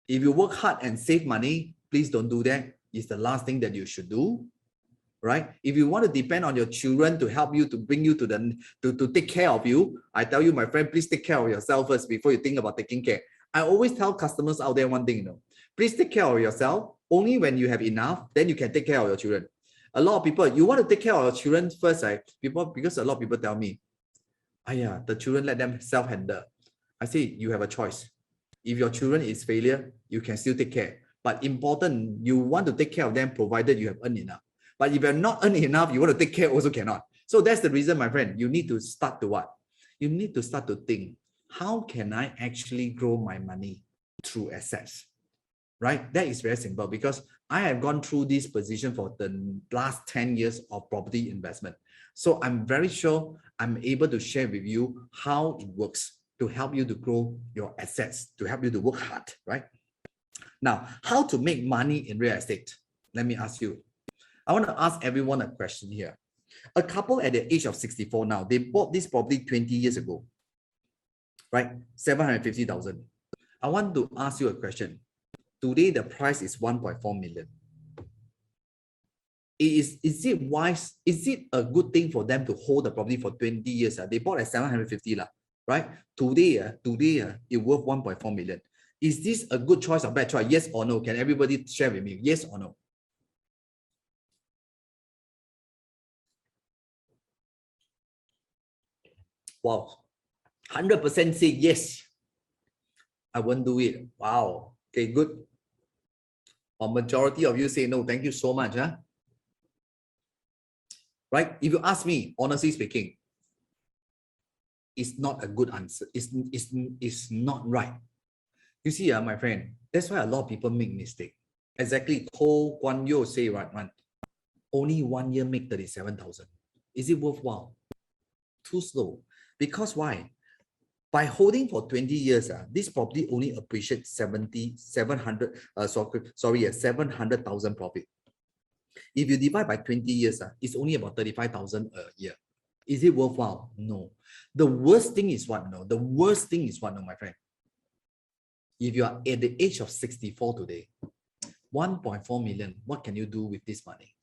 If you work hard and save money, please don't do that. It's the last thing that you should do, right? If you want to depend on your children to help you, to bring you to take care of you, I tell you, my friend, please take care of yourself first before you think about taking care. I always tell customers out there one thing, please take care of yourself. Only when you have enough, then you can take care of your children. A lot of people, you want to take care of your children first, right? Because a lot of people tell me, the children, let them self-handle. I say, you have a choice. If your children is failure, you can still take care. But important, you want to take care of them provided you have earned enough. But if you're not earning enough, you want to take care also cannot. So that's the reason, my friend, you need to start to what? You need to start to think, how can I actually grow my money through assets? Right? That is very simple, because I have gone through this position for the last 10 years of property investment. So I'm very sure I'm able to share with you how it works to help you to grow your assets, to help you to work hard, right? Now, how to make money in real estate? Let me ask you. I want to ask everyone a question here. A couple at the age of 64 now, they bought this property 20 years ago, right? 750,000. I want to ask you a question. Today, the price is 1.4 million. Is it wise? Is it a good thing for them to hold the property for 20 years? They bought at 750, right? Today, it worth 1.4 million. Is this a good choice or bad choice? Yes or no? Can everybody share with me? Yes or no? Wow. 100% say yes. I won't do it. Wow. Okay, good. A majority of you say no. Thank you so much. Huh? Right? If you ask me, honestly speaking, it's not a good answer. It's not right. You see, my friend, that's why a lot of people make mistake. Exactly, Ko Guan Yo say right, man. Only 1 year make 37,000. Is it worthwhile? Too slow. Because why? By holding for 20 years, this property only appreciates 700, 700,000 profit. If you divide by 20 years, it's only about 35,000 a year. Is it worthwhile? No. The worst thing is what? No. The worst thing is what? No, my friend. If you are at the age of 64 today, 1.4 million, what can you do with this money?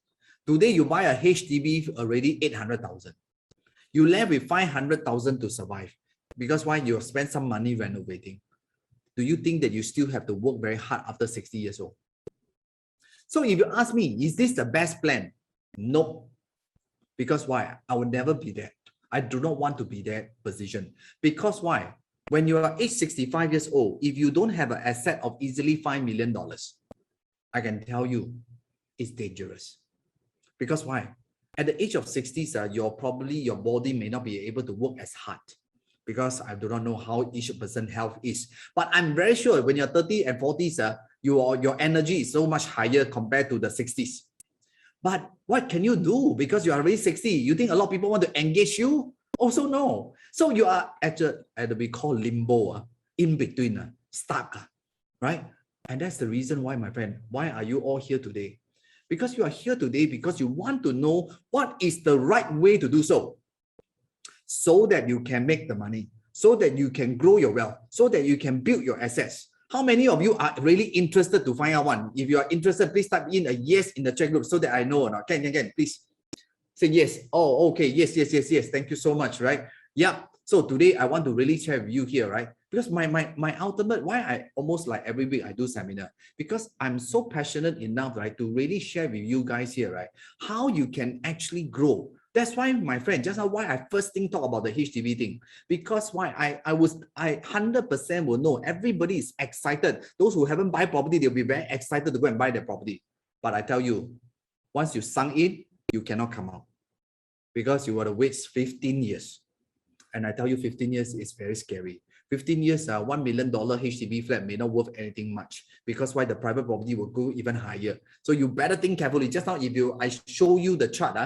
Today, you buy a HDB already 800,000. You left with 500,000 to survive. Because why? You spend some money renovating. Do you think that you still have to work very hard after 60 years old? So if you ask me, is this the best plan? No. Because why? I will never be there. I do not want to be that position. Because why? When you are age 65 years old, if you don't have an asset of easily $5 million, I can tell you it's dangerous. Because why? At the age of 60s, your body may not be able to work as hard. Because I do not know how each person's health is. But I'm very sure when you're 30 and 40s, your energy is so much higher compared to the 60s. But what can you do? Because you are already 60. You think a lot of people want to engage you? Also no. So you are at we call limbo, in between, stuck, right? And that's the reason why, my friend, why are you all here today? Because you are here today because you want to know what is the right way to do so that you can make the money, so that you can grow your wealth, so that you can build your assets. How many of you are really interested to find out one? If you are interested, please type in a yes in the chat group so that I know or not. Can, please say yes. Oh, okay. Yes. Thank you so much, right? Yeah. So today I want to really share with you here, right? Because my ultimate, why I almost like every week I do seminar, because I'm so passionate enough, right, to really share with you guys here, right, how you can actually grow. That's why, my friend, just now why I first thing talk about the HDB thing. Because why I 100% will know everybody is excited. Those who haven't buy property, they'll be very excited to go and buy their property. But I tell you, once you sunk in, you cannot come out. Because you will wait 15 years. And I tell you, 15 years is very scary. 15 years, $1 million HDB flat may not worth anything much. Because why? The private property will go even higher. So you better think carefully. Just now, I show you the chart,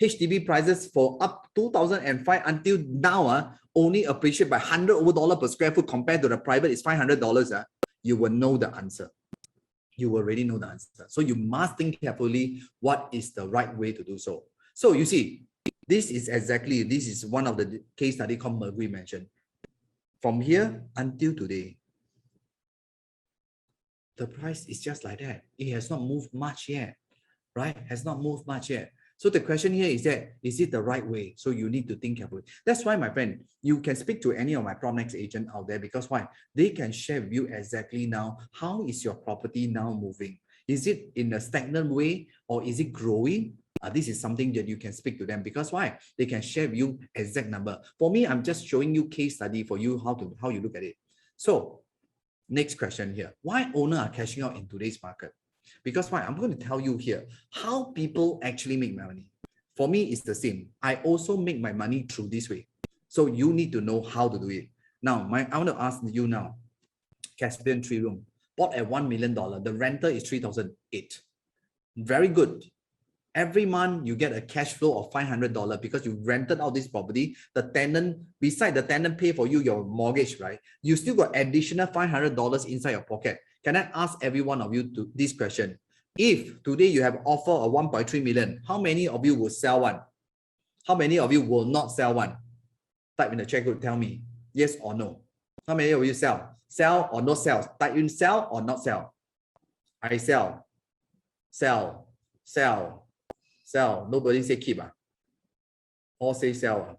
HDB prices for up 2005 until now only appreciate by $100 over per square foot compared to the private is $500. You will know the answer. You will already know the answer. So you must think carefully what is the right way to do so. So you see, this is one of the case study called Mercury mentioned. From here until today, the price is just like that. It has not moved much yet, right? Has not moved much yet. So the question here is that, is it the right way? So you need to think carefully. That's why, my friend, you can speak to any of my PropNex agent out there, because why? They can share with you exactly now, how is your property now moving? Is it in a stagnant way or is it growing? This is something that you can speak to them, because why? They can share with you exact number. For me, I'm just showing you case study for you, how you look at it. So next question here. Why owners are cashing out in today's market? Because why? I'm going to tell you here how people actually make money. For me, it's the same. I also make my money through this way. So you need to know how to do it. Now, I want to ask you now, Caspian 3-room, bought at $1 million. The rental is $3,008. Very good. Every month you get a cash flow of $500 because you rented out this property. The tenant, beside the tenant pay for you your mortgage, right? You still got additional $500 inside your pocket. Can I ask every one of you to this question? If today you have offer of 1.3 million, how many of you will sell one? How many of you will not sell one? Type in the chat group, tell me yes or no. How many of you sell? Sell or not sell? Type in sell or not sell. I sell. Sell. Sell. Sell. Nobody say keep. All say sell.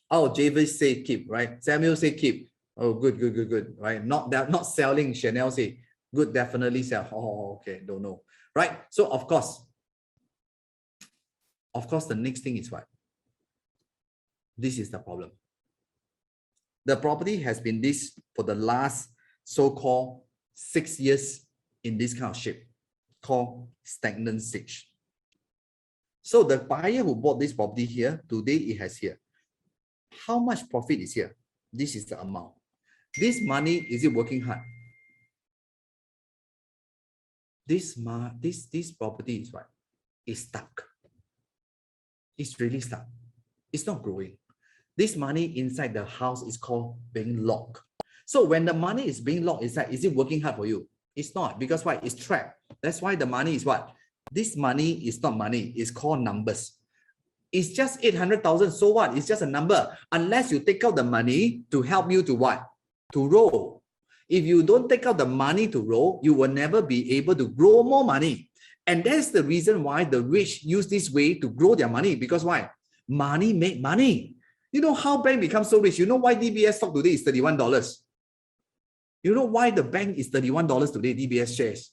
Oh, Javis say keep, right? Samuel say keep. Oh, good. Right? Not selling. Chanel say good, definitely sell. Oh, okay. Don't know. Right? So of course, the next thing is what? This is the problem. The property has been this for the last so-called 6 years in this kind of shape, called stagnant stage. So the buyer who bought this property here, today it has here. How much profit is here? This is the amount. This money, is it working hard? This property is what? Is stuck. It's really stuck. It's not growing. This money inside the house is called being locked. So when the money is being locked inside, is it working hard for you? It's not, because why? It's trapped. That's why the money is what? This money is not money. It's called numbers. It's just 800,000. So what? It's just a number. Unless you take out the money to help you to what? To roll. If you don't take out the money to roll, you will never be able to grow more money. And that's the reason why the rich use this way to grow their money. Because why? Money make money. You know how bank becomes so rich? You know why DBS stock today is $31? You know why the bank is $31 today, DBS shares?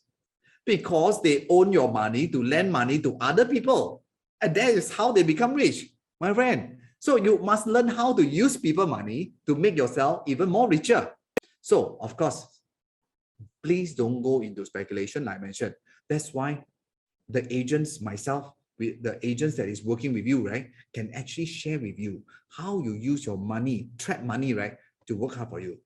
Because they own your money to lend money to other people. And that is how they become rich, my friend. So you must learn how to use people money to make yourself even more richer. So, of course, please don't go into speculation, like I mentioned. That's why the agents, myself, with the agents that is working with you, right, can actually share with you how you use your money, trap money, right, to work hard for you.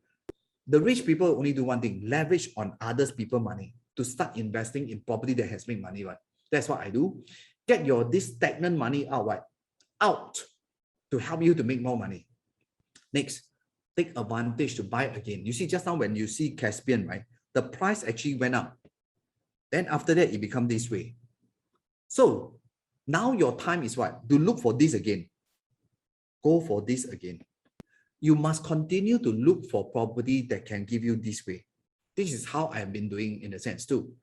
The rich people only do one thing, leverage on others people's money to start investing in property that has made money, right? That's what I do. Get this stagnant money out, right? Out to help you to make more money. Next, take advantage to buy again. You see, just now when you see Caspian, right, the price actually went up. Then after that, it becomes this way. So now your time is what? To look for this again. Go for this again. You must continue to look for property that can give you this way. This is how I've been doing in a sense too.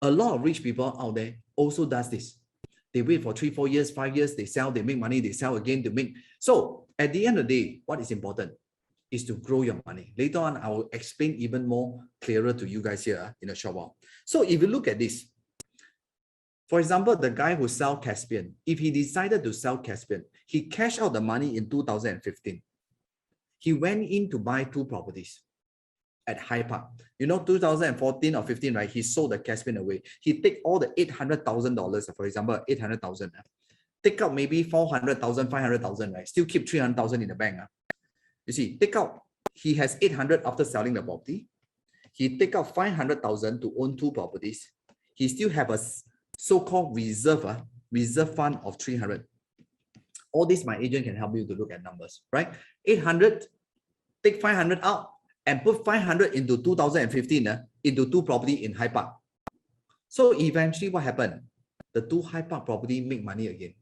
A lot of rich people out there also does this. They wait for 3, 4 years, 5 years, they sell, they make money, they sell again, they make. So at the end of the day, what is important is to grow your money. Later on, I will explain even more clearer to you guys here in a short while. So if you look at this, for example, the guy who sell Caspian, if he decided to sell Caspian, he cashed out the money in 2015. He went in to buy 2 properties at High Park. You know, 2014 or 15, right? He sold the Caspian away. He take all the $800,000, for example, 800,000. Take out maybe 400,000, 500,000, right? Still keep 300,000 in the bank. You see, take out, he has 800 after selling the property. He take out 500,000 to own 2 properties. He still have a so-called reserve fund of 300. All this, my agent can help you to look at numbers, right? 800, take 500 out and put 500 into 2015 into 2 property in High Park. So eventually what happened? The 2 High Park property make money again.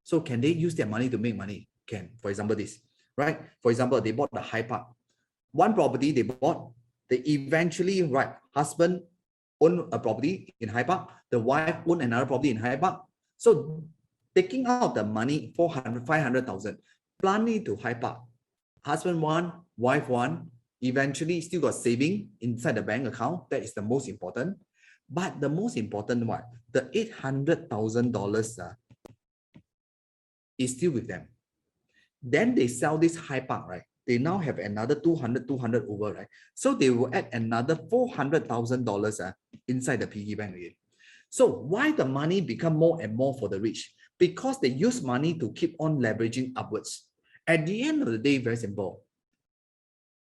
So can they use their money to make money? Can. For example, this, right? For example, they bought the High Park. 1 property they bought, they eventually, right, husband own a property in High Park, the wife own another property in High Park. So taking out the money, 400, 500,000, planning to High Park. Husband one, wife one, eventually still got saving inside the bank account. That is the most important. But the most important one, the $800,000 is still with them. Then they sell this High Park, right? They now have another 200 over, right? So they will add another $400,000 inside the piggy bank again. So why the money become more and more for the rich? Because they use money to keep on leveraging upwards. At the end of the day, very simple.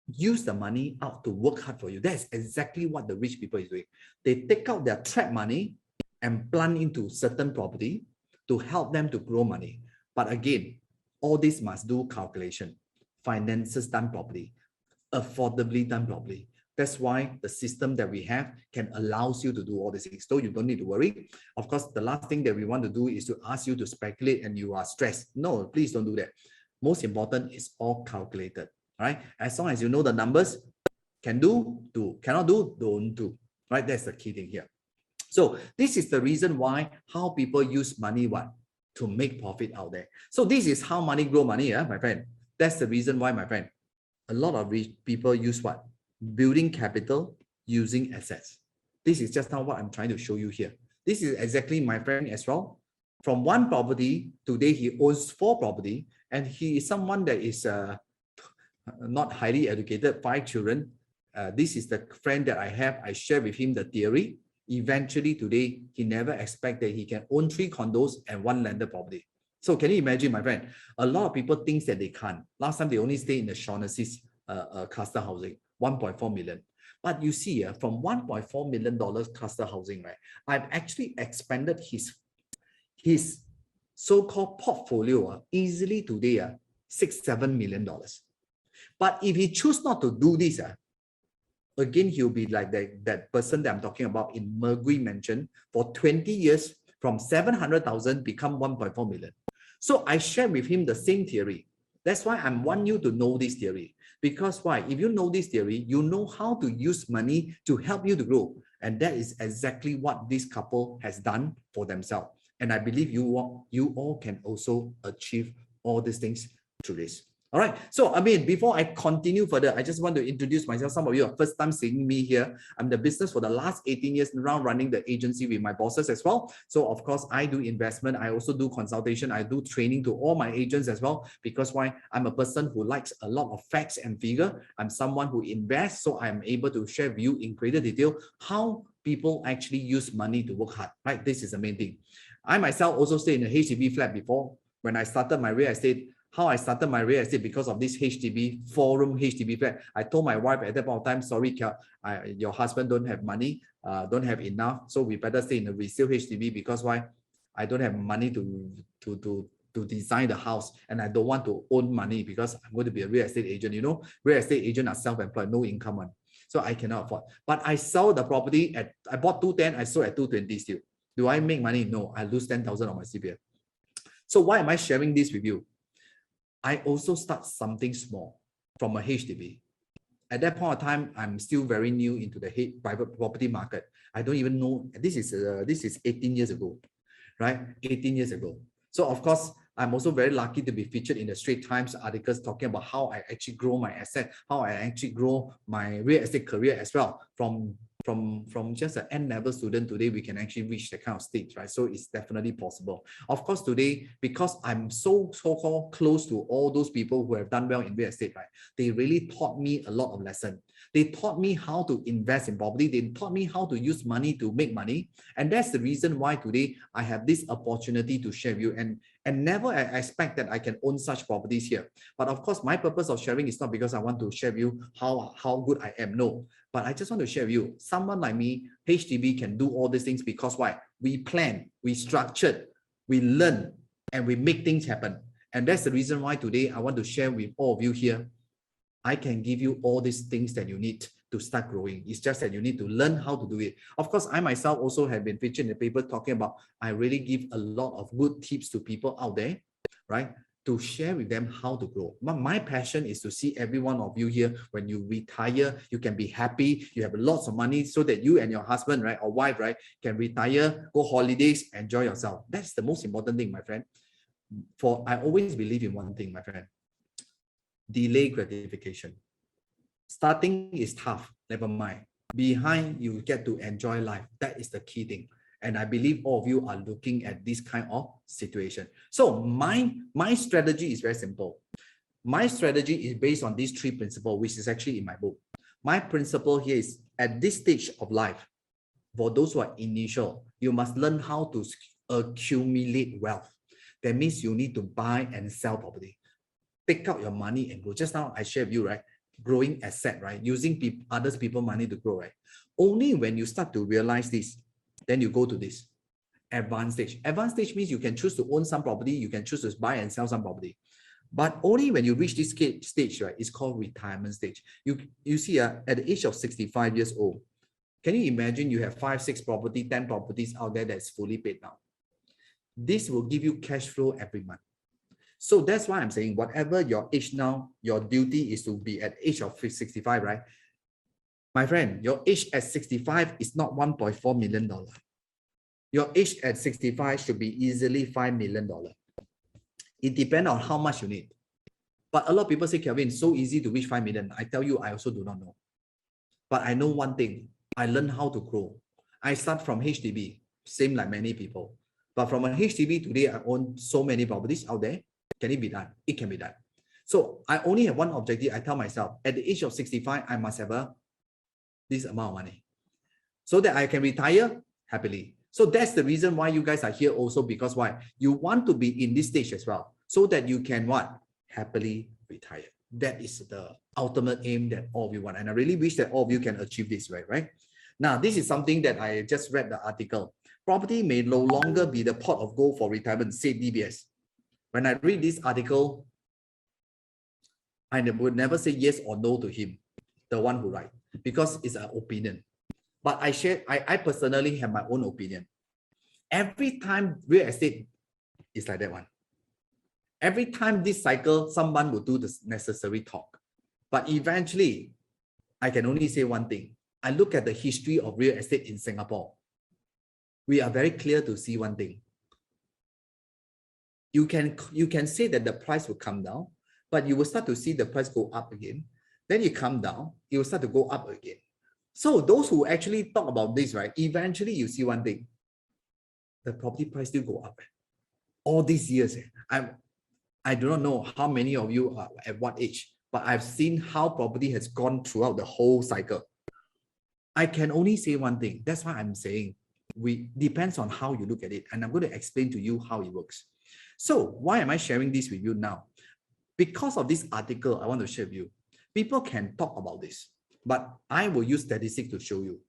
Use the money out to work hard for you. That's exactly what the rich people is doing. They take out their trap money and plant into certain property to help them to grow money. But again, all this must do calculation, finances done properly, affordably done properly. That's why the system that we have can allows you to do all these things. So you don't need to worry. Of course, the last thing that we want to do is to ask you to speculate and you are stressed. No, please don't do that. Most important is all calculated. Right? As long as you know the numbers, can do, do, cannot do, don't do. Right? That's the key thing here. So this is the reason why how people use money to make profit out there. So this is how money grow money, my friend. That's the reason why, my friend, a lot of rich people use building capital using assets. This is just now what I'm trying to show you here. This is exactly my friend as well. From 1 property, today he owns 4 property, and he is someone that is not highly educated, 5 children. This is the friend that I have. I share with him the theory. Eventually today, he never expected he can own 3 condos and 1 landed property. So can you imagine, my friend? A lot of people think that they can't. Last time they only stay in the Shaughnessy's cluster housing, 1.4 million. But you see, from $1.4 million cluster housing, right? I've actually expanded his so-called portfolio easily today, $6-7 million. But if he choose not to do this, again, he'll be like that person that I'm talking about in Mergui Mansion for 20 years, from 700,000 become 1.4 million. So I share with him the same theory. That's why I want you to know this theory. Because why? If you know this theory, you know how to use money to help you to grow. And that is exactly what this couple has done for themselves. And I believe you all can also achieve all these things through this. All right. So, I mean, before I continue further, I just want to introduce myself. Some of you are first time seeing me here. I'm the business for the last 18 years around running the agency with my bosses as well. So, of course, I do investment. I also do consultation. I do training to all my agents as well. Because why? I'm a person who likes a lot of facts and figure. I'm someone who invests. So, I'm able to share with you in greater detail how people actually use money to work hard. Right? This is the main thing. I myself also stayed in a HDB flat before. When I started my real estate, how I started my real estate because of this HDB, 4-room HDB flat. I told my wife at that point of time, sorry, your husband don't have money, don't have enough, so we better stay in a resale HDB because why? I don't have money to design the house, and I don't want to own money because I'm going to be a real estate agent. You know, real estate agents are self-employed, no income one. So I cannot afford. But I sell the property I bought 210, I sold at 220 still. Do I make money? No, I lose 10,000 on my CPF. So why am I sharing this with you? I also start something small from a HDB. At that point of time, I'm still very new into the private property market. I don't even know. This is 18 years ago, right? 18 years ago. So of course, I'm also very lucky to be featured in the Straits Times articles talking about how I actually grow my asset, how I actually grow my real estate career as well. From just an N-level student today, we can actually reach that kind of stage, right? So it's definitely possible. Of course, today, because I'm so-called close to all those people who have done well in real estate, right? They really taught me a lot of lessons. They taught me how to invest in property. They taught me how to use money to make money. And that's the reason why today I have this opportunity to share with you. And never I expect that I can own such properties here. But of course, my purpose of sharing is not because I want to share with you how good I am. No. But I just want to share with you, someone like me, HDB can do all these things because why? We plan, we structured, we learn, and we make things happen. And that's the reason why today I want to share with all of you here. I can give you all these things that you need to start growing. It's just that you need to learn how to do it. Of course, I myself also have been featured in the paper talking about, I really give a lot of good tips to people out there, right? To share with them how to grow. But my passion is to see every one of you here, when you retire, you can be happy, you have lots of money so that you and your husband, right, or wife, right, can retire, go holidays, enjoy yourself. That's the most important thing, my friend. For I always believe in one thing, my friend. Delay gratification. Starting is tough, never mind. Behind, you get to enjoy life. That is the key thing. And I believe all of you are looking at this kind of situation. So my strategy is very simple. My strategy is based on these 3 principles, which is actually in my book. My principle here is, at this stage of life, for those who are initial, you must learn how to accumulate wealth. That means you need to buy and sell property. Take out your money and grow. Just now I shared with you, right? Growing asset, right? Using others people's money to grow, right? Only when you start to realize this, then you go to this advanced stage. Advanced stage means you can choose to own some property, you can choose to buy and sell some property. But only when you reach this stage, right? It's called retirement stage. You see, at the age of 65 years old, can you imagine you have 5, 6 property, 10 properties out there that's fully paid now? This will give you cash flow every month. So that's why I'm saying, whatever your age now, your duty is to be at age of 65, right? My friend, your age at 65 is not $1.4 million. Your age at 65 should be easily $5 million. It depends on how much you need. But a lot of people say, Kelvin, it's so easy to reach 5 million. I tell you, I also do not know. But I know one thing. I learned how to grow. I start from HDB, same like many people. But from a HDB today, I own so many properties out there. Can it be done? It can be done. So I only have one objective. I tell myself, at the age of 65, I must have a this amount of money so that I can retire happily. So that's the reason why you guys are here also, because why? You want to be in this stage as well so that you can what? Happily retire. That is the ultimate aim that all of you want. And I really wish that all of you can achieve this way, right? Now, this is something that I just read the article. Property may no longer be the pot of gold for retirement, said DBS. When I read this article, I would never say yes or no to him, the one who write, because it's an opinion. But I personally have my own opinion. Every time real estate is like that one. Every time this cycle, someone will do the necessary talk. But eventually, I can only say one thing. I look at the history of real estate in Singapore. We are very clear to see one thing. You can say that the price will come down, but you will start to see the price go up again. Then it come down, it will start to go up again. So those who actually talk about this, right, eventually you see one thing. The property price still go up. All these years, I do not know how many of you are at what age, but I've seen how property has gone throughout the whole cycle. I can only say one thing. That's why I'm saying depends on how you look at it. And I'm going to explain to you how it works. So why am I sharing this with you now? Because of this article, I want to share with you. People can talk about this, but I will use statistics to show you.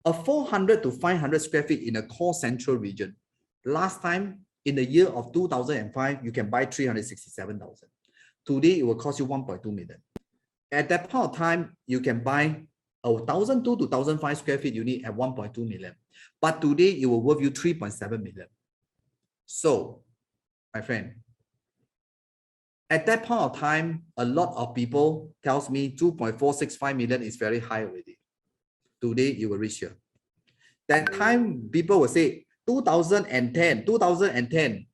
A 400 to 500 square feet in a core central region. Last time, in the year of 2005, you can buy 367,000. Today, it will cost you 1.2 million. At that point of time, you can buy a 1,002 to 1,005 square feet unit at 1.2 million. But today, it will worth you 3.7 million. So, my friend, at that point of time, a lot of people tells me 2.465 million is very high already. Today, you will reach here. That time, people will say 2010.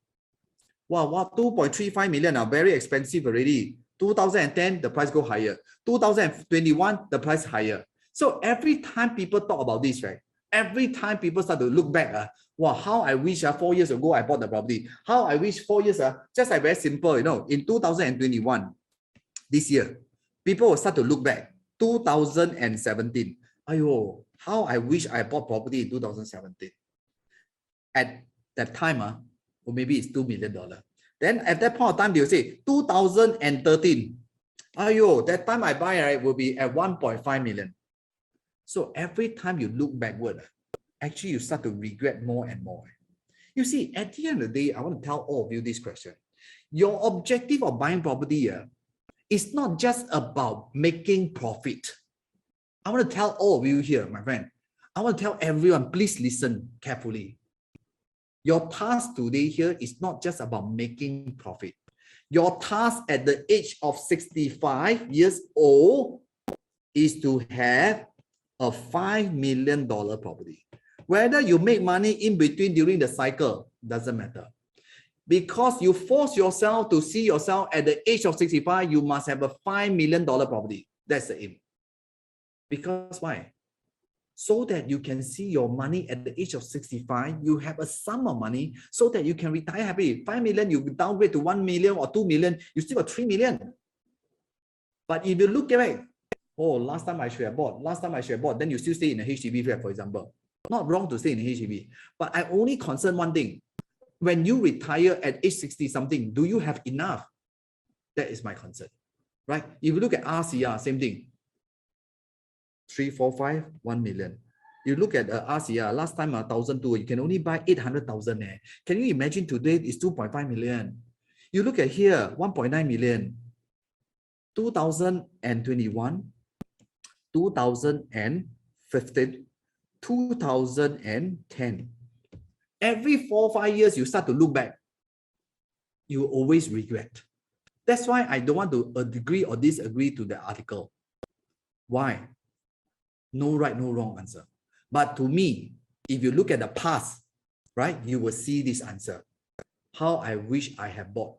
Wow, 2.35 million are very expensive already. 2010, the price go higher. 2021, the price higher. So every time people talk about this, right? Every time people start to look back, wow, how I wish 4 years ago I bought the property. How I wish 4 years, just like very simple, you know, in 2021, this year, people will start to look back. 2017, ayo, how I wish I bought property in 2017. At that time, or maybe it's $2 million. Then at that point of time, they'll say 2013, ayo, that time I buy, right, will be at 1.5 million. So every time you look backward, actually you start to regret more and more. You see, at the end of the day, I want to tell all of you this question. Your objective of buying property is not just about making profit. I want to tell all of you here, my friend. I want to tell everyone, please listen carefully. Your task today here is not just about making profit. Your task at the age of 65 years old is to have a $5 million property. Whether you make money in between during the cycle, doesn't matter. Because you force yourself to see yourself at the age of 65, you must have a $5 million property. That's the aim. Because why? So that you can see your money at the age of 65, you have a sum of money so that you can retire happy. 5 million, you downgrade to 1 million or 2 million, you still got 3 million. But if you look at it, oh, last time I should have bought, then you still stay in a HDB flat, for example. Not wrong to stay in a HDB. But I only concern one thing. When you retire at age 60 something, do you have enough? That is my concern, right? If you look at RCR, same thing. 3, 4, 5, 1 million. You look at RCR, last time 1,002, you can only buy 800,000. Can you imagine today it's 2.5 million? You look at here, 1.9 million. 2021, 2015, 2010. Every 4 or 5 years, you start to look back. You always regret. That's why I don't want to agree or disagree to the article. Why? No right, no wrong answer. But to me, if you look at the past, right, you will see this answer. How I wish I had bought.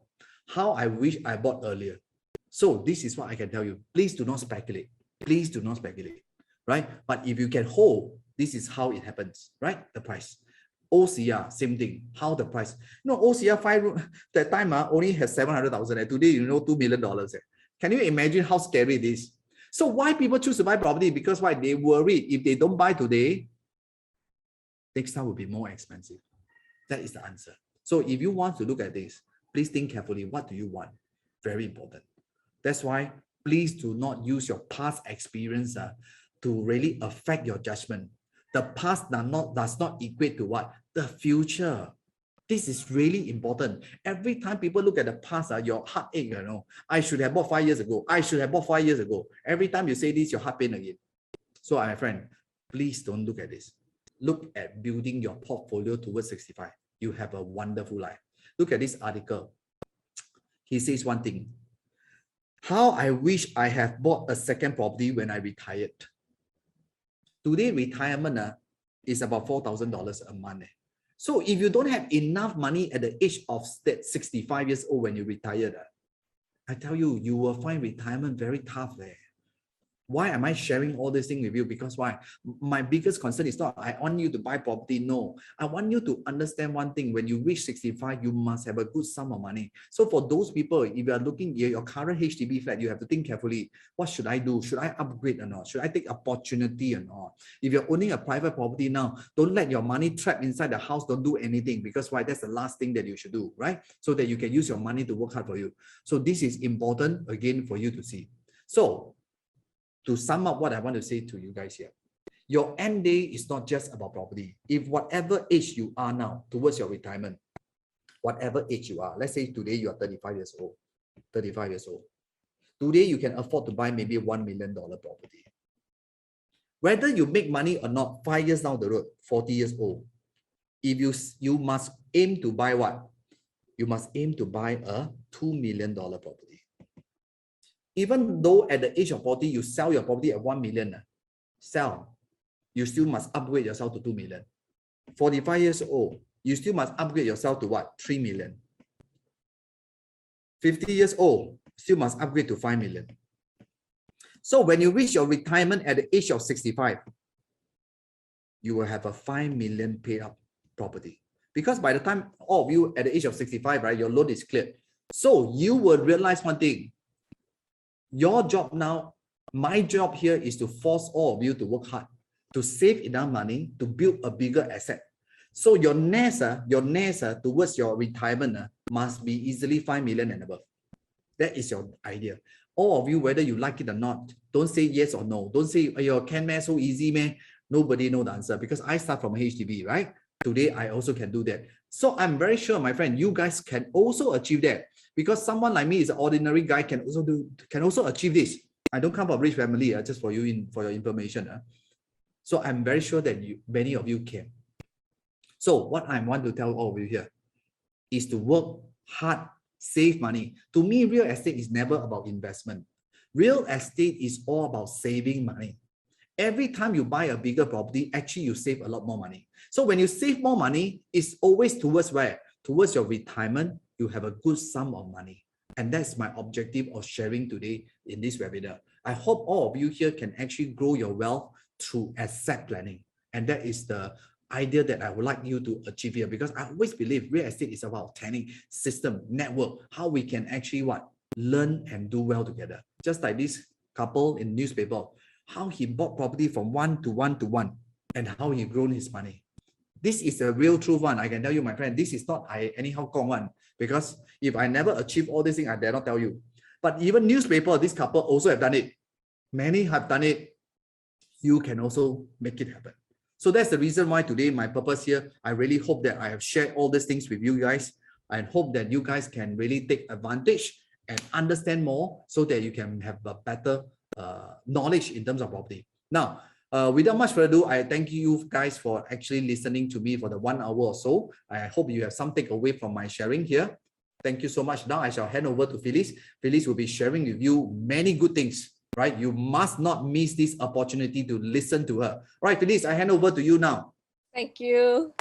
How I wish I bought earlier. So this is what I can tell you. Please do not speculate. Please do not speculate, right? But if you can hold, this is how it happens, right? The price. OCR, same thing. How the price? You know, OCR 5 room, that time only has 700,000. Today, you know, $2 million. Can you imagine how scary it is? So why people choose to buy property? Because why? They worry if they don't buy today, next time will be more expensive. That is the answer. So if you want to look at this, please think carefully. What do you want? Very important. That's why please do not use your past experience to really affect your judgment. The past does not equate to what? The future. This is really important. Every time people look at the past, your heart ache, I should have bought 5 years ago. I should have bought 5 years ago. Every time you say this, your heart pain again. So my friend, please don't look at this. Look at building your portfolio towards 65. You have a wonderful life. Look at this article. He says one thing. How I wish I have bought a second property when I retired. Today, retirement is about $4,000 a month. So if you don't have enough money at the age of 65 years old when you retired, I tell you, you will find retirement very tough there. Why am I sharing all this thing with you? Because why? My biggest concern is not I want you to buy property. No, I want you to understand one thing. When you reach 65, you must have a good sum of money. So for those people, if you are looking at your current HDB flat, you have to think carefully. What should I do? Should I upgrade or not? Should I take opportunity or not? If you're owning a private property now, don't let your money trap inside the house. Don't do anything, because why? That's the last thing that you should do, right? So that you can use your money to work hard for you. So this is important again for you to see. So to sum up what I want to say to you guys here, your end day is not just about property. If whatever age you are now towards your retirement, whatever age you are, let's say today you are 35 years old, today you can afford to buy maybe $1 million property. Whether you make money or not, 5 years down the road, 40 years old, if you must aim to buy what? You must aim to buy a $2 million property. Even though at the age of 40, you sell your property at 1 million, you still must upgrade yourself to 2 million. 45 years old, you still must upgrade yourself to what? 3 million. 50 years old, still must upgrade to 5 million. So when you reach your retirement at the age of 65, you will have a 5 million paid up property. Because by the time all of you at the age of 65, right, your loan is cleared. So you will realize one thing. Your job now, my job here is to force all of you to work hard, to save enough money, to build a bigger asset. So your nest towards your retirement must be easily 5 million and above. That is your idea. All of you, whether you like it or not, don't say yes or no. Don't say, "Your can man so easy, man." Nobody know the answer, because I start from HDB, right? Today, I also can do that. So I'm very sure, my friend, you guys can also achieve that. Because someone like me is an ordinary guy, can also achieve this. I don't come from a rich family, just for you for your information. So I'm very sure that many of you can. So what I want to tell all of you here is to work hard, save money. To me, real estate is never about investment. Real estate is all about saving money. Every time you buy a bigger property, actually you save a lot more money. So when you save more money, it's always towards where? Towards your retirement. You have a good sum of money. And that's my objective of sharing today in this webinar. I hope all of you here can actually grow your wealth through asset planning. And that is the idea that I would like you to achieve here, because I always believe real estate is about planning, system, network, how we can actually learn and do well together. Just like this couple in newspaper, how he bought property from 1 to 1 to 1 and how he grown his money. This is a real true one. I can tell you, my friend, this is not I anyhow gong one, because if I never achieve all these things, I dare not tell you. But even newspaper, this couple also have done it. Many have done it. You can also make it happen. So that's the reason why today, my purpose here, I really hope that I have shared all these things with you guys, and hope that you guys can really take advantage and understand more, so that you can have a better knowledge in terms of property. Now, without much further ado, I thank you guys for actually listening to me for the 1 hour or so. I hope you have some takeaway from my sharing here. Thank you so much. Now I shall hand over to Phyllis. Phyllis will be sharing with you many good things, right? You must not miss this opportunity to listen to her. Right, Phyllis, I hand over to you now. Thank you.